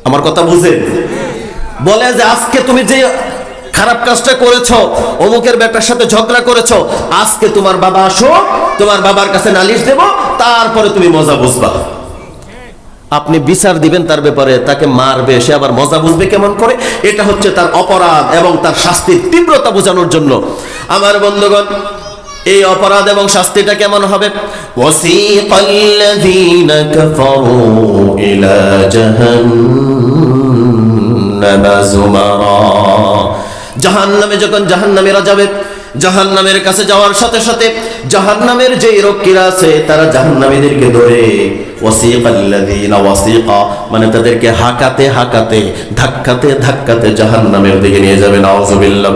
Speaker 1: আমার কথা বুঝে বলে যে আজকে তুমি যে খারাপ কাজটা করেছো, অমুকের বেটার সাথে ঝগড়া করেছো, আজকে তোমার বাবা আসো, তোমার বাবার কাছে নালিশ দেব, তারপরে তুমি মজা বুঝবা। আপনি বিচার দিবেন তার ব্যাপারে, তাকে মারবে, সে আবার মজা বুঝবে কেমন করে? এটা হচ্ছে তার অপরাধ এবং তার শাস্তির তীব্রতা বোঝানোর জন্য। আমার বন্ধুগণ, এই অপরাধ এবং শাস্তিটা কেমন হবে? ওয়াসিকাল্লাযীনা কাফারু ইলা জাহান্নামা যুমারা, জাহান্নামে যখন জাহান্নামীরা যাবে, জাহান্নামের কাছে যাওয়ার সাথে সাথে জাহান্নামের যে রক্ষীরা আছে তারা জাহান্নামীদেরকে ধরে ওয়াসিকাল্লাযীনা, ওয়াসিকা মানে তাদেরকে হাঁকাতে হাঁকাতে, ধাক্কাতে ধাক্কাতে জাহান্নামের দিকে নিয়ে যাবে। নাউযুবিল্লাহ।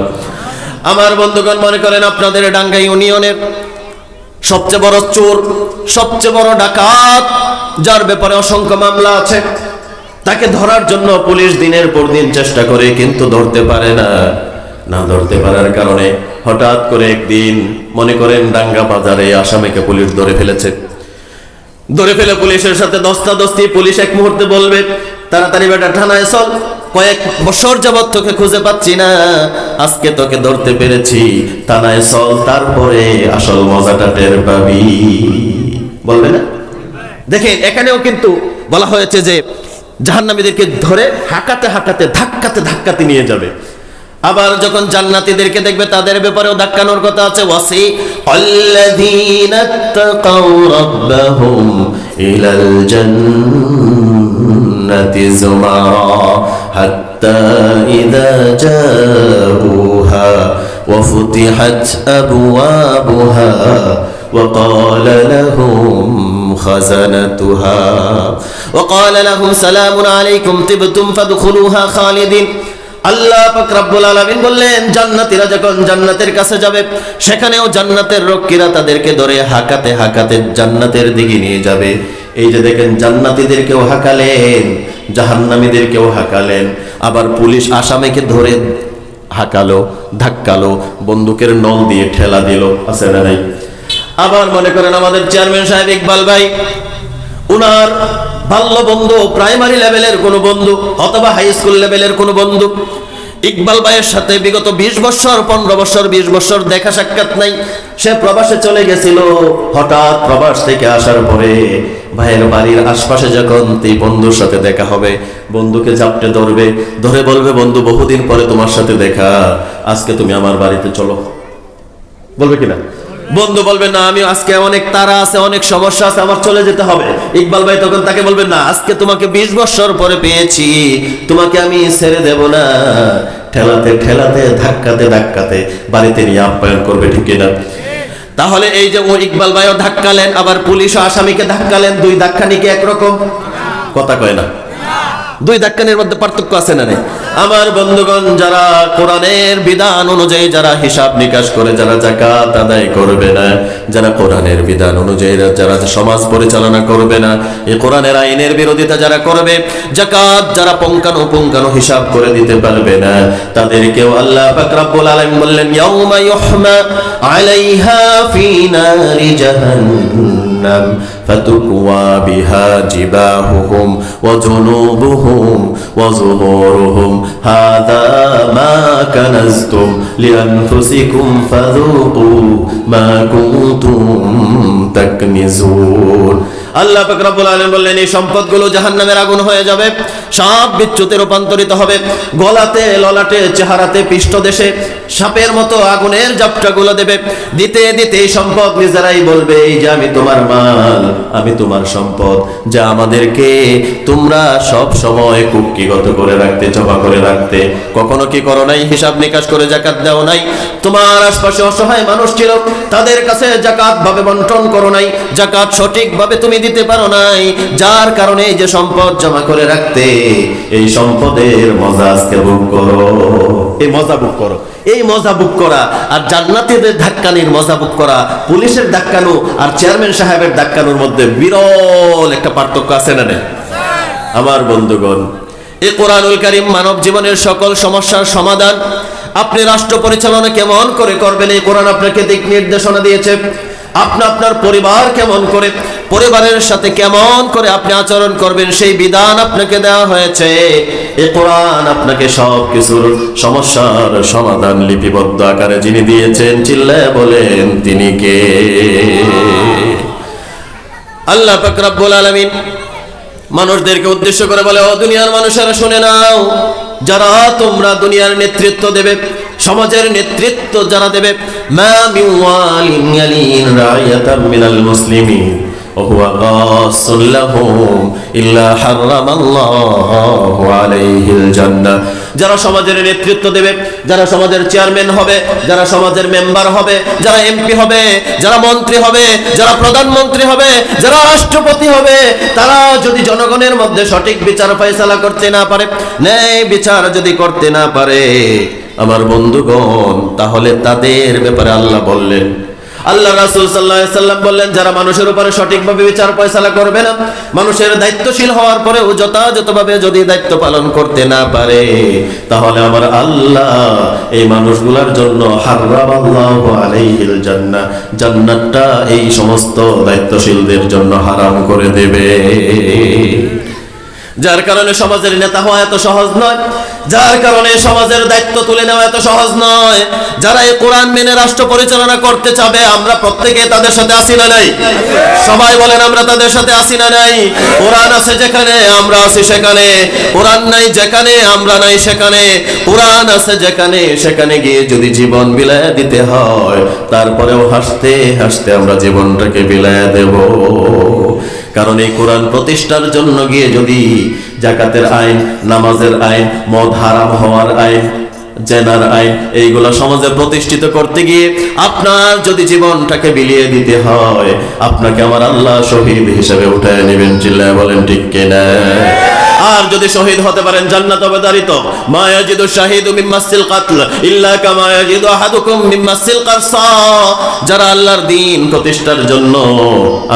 Speaker 1: আমার বন্ধুগণ, মনে করেন আপনাদের ডাঙ্গা ইউনিয়নের সবচেয়ে বড় চোর, সবচেয়ে বড় ডাকাত, যার ব্যাপারে অসংখ্য মামলা আছে, তাকে ধরার জন্য পুলিশ দিনের পর দিন চেষ্টা করে, কিন্তু ধরতে পারে না। না ধরতে পারার কারণে হঠাৎ করে একদিন মনে করেন ডাঙ্গা বাজারে আসামিকে পুলিশ ধরে ফেলেছে। ধরে ফেলে পুলিশের সাথে দস্তাদস্তি। পুলিশ এক মুহূর্তে বলবে, তাড়াতাড়ি বেটা থানায় চল, কয়েক বছর যাবত তোকে খুঁজে পাচ্ছি না, আজকে তোকে ধরতে পেরেছি, থানায় চল, তারপরে আসল মজাটা টের পাবি। বলবে না? দেখেন এখানেও কিন্তু বলা হয়েছে যে জাহান্নামীদেরকে ধরে হাঁকাতে হাঁকাতে, ধাক্কাতে ধাক্কাতে নিয়ে যাবে। আবার যখন জান্নাতীদেরকে দেখবে তাদের ব্যাপারেও ধাক্কানোর কথা আছে। ওয়াসিকাল্লাযীনা তাকাউ রাব্বাহুম ইলাল জান্নাতি যুমারা হাত্তা ইযা জাউহা ওয়া ফুতিহাত আবওয়াবুহা وقال لهم خزنتها سلام عليكم طبتم فادخلوها خالدين। আল্লাহ পাক রব্বুল আলামিন বললেন, জান্নাতীরা যখন জান্নাতের কাছে যাবে, সেখানেও জান্নাতের রক্ষীরা তাদেরকে ধরে হাঁকাতে হাঁকাতে জান্নাতের দিকে নিয়ে যাবে। এই যে দেখেন, জান্নাতীদেরকেও হাঁকালেন, জাহান্নামীদেরকেও হাঁকালেন, আবার পুলিশ আসামিকে ধরে হাঁকালো, ধাক্কালো, বন্দুকের নল দিয়ে ঠেলা দিল, আছে না নাই? আবার মনে করেন আমাদের চেয়ারম্যান সাহেব ইকবাল ভাই, উনার বাল্য বন্ধু, প্রাইমারি লেভেলের কোনো বন্ধু অথবা হাই স্কুল লেভেলের কোনো বন্ধু, ইকবাল ভাইয়ের সাথে বিগত 20 বছর 15 বছর 20 বছর দেখা সাক্ষাৎ নাই। সে প্রবাসে চলে গেছিল। হঠাৎ প্রবাস থেকে আসার পরে ভাইয়ের বাড়ির আশপাশে যখন এই বন্ধুর সাথে দেখা হবে, বন্ধুকে জাপটে ধরবে, ধরে বলবে, বন্ধু বহুদিন পরে তোমার সাথে দেখা, আজকে তুমি আমার বাড়িতে চলো। বলবে কিনা? বন্ধু বলবে, না আমি আজকে অনেক তাড়া আছে, অনেক সমস্যা আছে, আমার চলে যেতে হবে। ইকবাল ভাই তখন তাকে বলবে, না আজকে তোমাকে 20 বছর পরে পেয়েছি, তোমাকে আমি ছেড়ে দেব না, ঠেলাতে ঠেলাতে ধাক্কাতে ধাক্কাতে বাড়িতে নিয়ে আপ্যায়ন করবে, ঠিক কিনা? তাহলে এই যে ও ইকবাল ভাইও ধাক্কালেন, আবার পুলিশও আসামিকে ধাক্কালেন, দুই ধাক্কানি কি একরকম? কথা কয় না। দুই ধাক্কানির মধ্যে পার্থক্য আছে না নেই? আমার বন্ধুগণ, যারা কোরআনের বিধান অনুযায়ী যারা হিসাব নিকাশ করে, যারা যাকাত আদায় করবে না, যারা কোরআনের বিধান অনুযায়ী যারা সমাজ পরিচালনা করবে না, এই কোরআনের আইনের বিরোধিতা যারা করবে, যাকাত যারা পুঙ্খানুপুঙ্খানু হিসাব করে দিতে পারবে না, তাদেরকেও আল্লাহ পাক রব্বুল আলামিন বললেন, ইয়াউমা ইউহমা আলাইহা ফি নারি জাহান্নাম ফাতুকওয়া বিহা জিবাহুহুম ওয়া জুনুবুহুম ওয়া যুহুরুহুম হাযা মা কানাজতুম লিআনফুসিকুম ফাযুকু মা কুনতুম তাকনিজুন। আল্লাহ পাক রব্বুল আলামিন বললেন, এই সম্পদগুলো জাহান্নামের আগুন হয়ে যাবে, সব বিচ্যুতে রূপান্তরিত হবে, গলাতে ললাটে চেহারাতে পৃষ্ঠদেশে সাপের মতো আগুনের জাপটাগুলো দেবে। দিতে দিতে এই সম্পদ নিজেরাই বলবে, এই যে আমি তোমার মাল, আমি তোমার সম্পদ, যা আমাদেরকে তোমরা সব সময় কুক্ষিগত করে রাখতে, জমা করে রাখতে, কখনো কি করো নাই? হিসাব নিকাশ করে যাকাত দাও নাই। তোমার আশপাশে অসহায় মানুষ ছিল, তাদের কাছে যাকাত ভাবে বন্টন করো নাই, যাকাত সঠিক ভাবে তুমি দিতে পারো নাই, যার কারণে যে সম্পদ জমা করে রাখতে, এই সম্পদের মজা আজকে ভোগ করো। এই মজা ভোগ করো, এই মজা ভোগ করা আর জান্নাতীদের ধাক্কানির মজা ভোগ করা, পুলিশের ধাক্কানো আর চেয়ারম্যান সাহেবের ধাক্কানোর মধ্যে বিরল একটা পার্থক্য আছে না নেই? আমার বন্ধুগণ, এই কোরআনুল কারীম মানব জীবনের সকল সমস্যার সমাধান। আপনি রাষ্ট্র পরিচালনা কেমন করে করবেন, এই কোরআন আপনাকে দিক নির্দেশনা দিয়েছে। আপনি আপনার পরিবার কেমন করে, পরিবারের সাথে কেমন করে আপনি আচরণ করবেন, সেই বিধান আপনাকে দেওয়া হয়েছে। এই কোরআন আপনাকে সব কিছুর সমস্যার সমাধান লিপিবদ্ধ আকারে যিনি দিয়েছেন, চিল্লায় বলেন তিনি কে? আল্লাহ পাক রব্বুল আলামিন মানুষদেরকে উদ্দেশ্য করে বলে, ও দুনিয়ার মানুষেরা শুনে নাও, যারা তোমরা দুনিয়ার নেতৃত্ব দেবে, সমাজের নেতৃত্ব যারা দেবে, মা মিন ওয়ালিন ইয়ালিন রায়াতাম মিনাল মুসলিমিন ওয়া হুয়া গাসুল লাহুম ইল্লা হারামাল্লাহু আলাইহিল জান্নাহ। যারা সমাজের নেতৃত্ব দেবে, যারা সমাজের চেয়ারম্যান হবে, যারা সমাজের মেম্বার হবে, যারা এমপি হবে, যারা মন্ত্রী হবে, যারা প্রধানমন্ত্রী হবে, যারা রাষ্ট্রপতি হবে, তারা যদি জনগণের মধ্যে সঠিক বিচার ফয়সালা করতে না পারে, ন্যায় বিচার যদি করতে না পারে, আমার বন্ধুগণ, তাহলে তাদের ব্যাপারে আল্লাহ বললেন, আল্লাহ রাসূল সাল্লাল্লাহু আলাইহি সাল্লাম বললেন, যারা মানুষের উপরে সঠিকভাবে বিচার ফয়সালা করবে না, মানুষের দায়িত্বশীল হওয়ার পরেও যথাযথভাবে যদি দায়িত্ব পালন করতে না পারে, তাহলে আমার আল্লাহ এই মানুষগুলোর জন্য হারামাল্লাহু আলাইহিল জান্নাহ, জান্নাতটা এই সমস্ত দায়িত্বশীলদের জন্য হারাম করে দেবে। যার কারণে সমাজের নেতা হওয়া এত সহজ নয়, যার কারণে সমাজের দায়িত্ব তুলে নেওয়া এত সহজ নয়। যারা এই কোরআন মেনে রাষ্ট্র পরিচালনা করতে চাবে, আমরা প্রত্যেকে তাদের সাথে আছি না নাই? সবাই বলেন, আমরা তাদের সাথে আছি না নাই? কোরআন আছে যেখানে, আমরা আছি সেখানে। কোরআন নাই যেখানে, আমরা নাই সেখানে। কোরআন আছে যেখানে, সেখানে গিয়ে যদি জীবন বিলায় দিতে হয়, তারপরেও হাসতে হাসতে আমরা জীবনটাকে বিলায় দেব। কারণ এই কোরআন প্রতিষ্ঠার জন্য গিয়ে যদি যাকাতের আইন, নামাজের আইন, মদ হারাম হওয়ার আইন, জেনার আইন, এইগুলা সমাজে প্রতিষ্ঠিত করতে গিয়ে আপনার যদি জীবনটাকে বিলিয়ে দিতে হয়, আপনাকে আমার আল্লাহ শহীদ হিসেবে উঠায় নেবেন। চিল্লায় বলেন ঠিক কিনা? আর যদি শহীদ হতে পারেন, জান্নাত অবধারিত। মা ইয়াজিদু শাহিদু মিন মাসিল কাতল ইল্লা কামা ইয়াজিদু আহাদুকুম মিন মাসিল কারসা। যারা আল্লাহর দ্বীন প্রতিষ্ঠার জন্য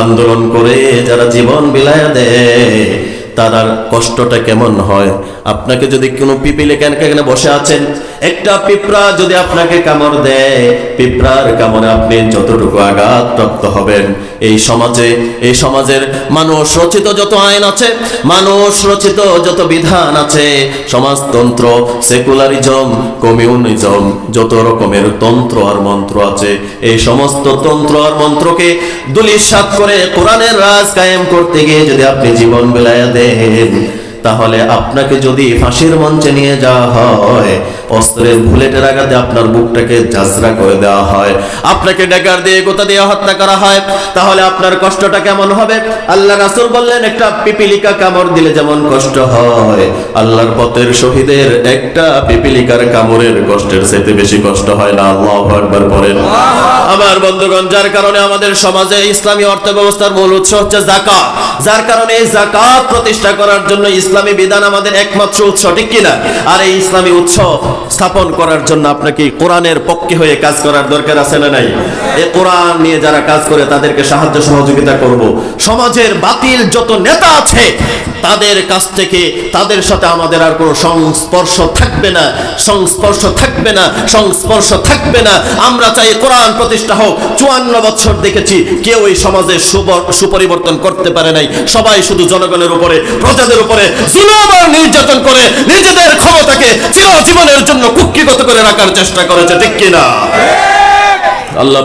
Speaker 1: আন্দোলন করে, যারা জীবন বিলায়া দেয়, তার কষ্টটা কেমন হয়। আপনাকে যদি কোনো পিপিলে কেন বসে আছেন, একটা পিঁপড়া যদি আপনাকে কামড় দেয়, পিঁপড়ার কামড়ে আপনি যতটুকু আঘাত প্রাপ্ত হবেন, এই সমাজের মানুষ রচিত যত আইন আছে, মানুষ রচিত যত বিধান আছে, সমাজতন্ত্র, সেকুলারিজম, কমিউনিজম, যত রকমের তন্ত্র আর মন্ত্র আছে, এই সমস্ত তন্ত্র আর মন্ত্রকে দুলিশাত করে কোরআনের রাজ কায়েম করতে গিয়ে যদি আপনি জীবন বিলায়া দেন, তাহলে আপনাকে যদি ফাঁসির মঞ্চে নিয়ে যাওয়া হয়, অস্ত্রের বুলেটের আঘাতে আপনার বুকটাকে ঝাঁঝরা করে দেওয়া হয়, আপনাকে ড্যাগার দিয়ে গোতা দিয়ে হত্যা করা হয়, তাহলে আপনার কষ্টটা কেমন হবে? আল্লাহ রাসূল বললেন, একটা পিপিলিকা কামড় দিলে যেমন কষ্ট হয়, আল্লাহর পথের শহীদের একটা পিপিলিকার কামড়ের কষ্টের চাইতে বেশি কষ্ট হয় না। আল্লাহু আকবার বলেন। আমার বন্ধুগণ, যার কারণে আমাদের সমাজে ইসলামী অর্থ ব্যবস্থার মূল উৎস হচ্ছে যাকাত, যার কারণে এই যাকাত প্রতিষ্ঠা করার জন্য ইসলামী বিধান আমাদের একমাত্র উৎস, ঠিক কিনা? আর এই ইসলামী উৎস স্থাপন করার জন্য আপনাকে কোরআনের পক্ষে হয়ে কাজ করার দরকার আছে না নাই? এই কোরআন নিয়ে যারা কাজ করে তাদেরকে সাহায্য সহযোগিতা করব। সমাজের বাতিল যত নেতা আছে তাদের কাছ থেকে, তাদের সাথে আমাদের আর কোনো সংস্পর্শ থাকবে না, সংস্পর্শ থাকবে না, সংস্পর্শ থাকবে না। আমরা চাই কোরআন প্রতিষ্ঠা হোক। 54 বছর দেখেছি কেউ এই সমাজে সুপরিবর্তন করতে পারে নাই। সবাই শুধু জনগণের উপরে, প্রজাদের উপরে জুলুম আর নির্যাতন করে নিজেদের ক্ষমতাকে চিরজীবনের জন্য কুক্ষিগত করে রাখার চেষ্টা করেছে, ঠিক কিনা? আল্লাহ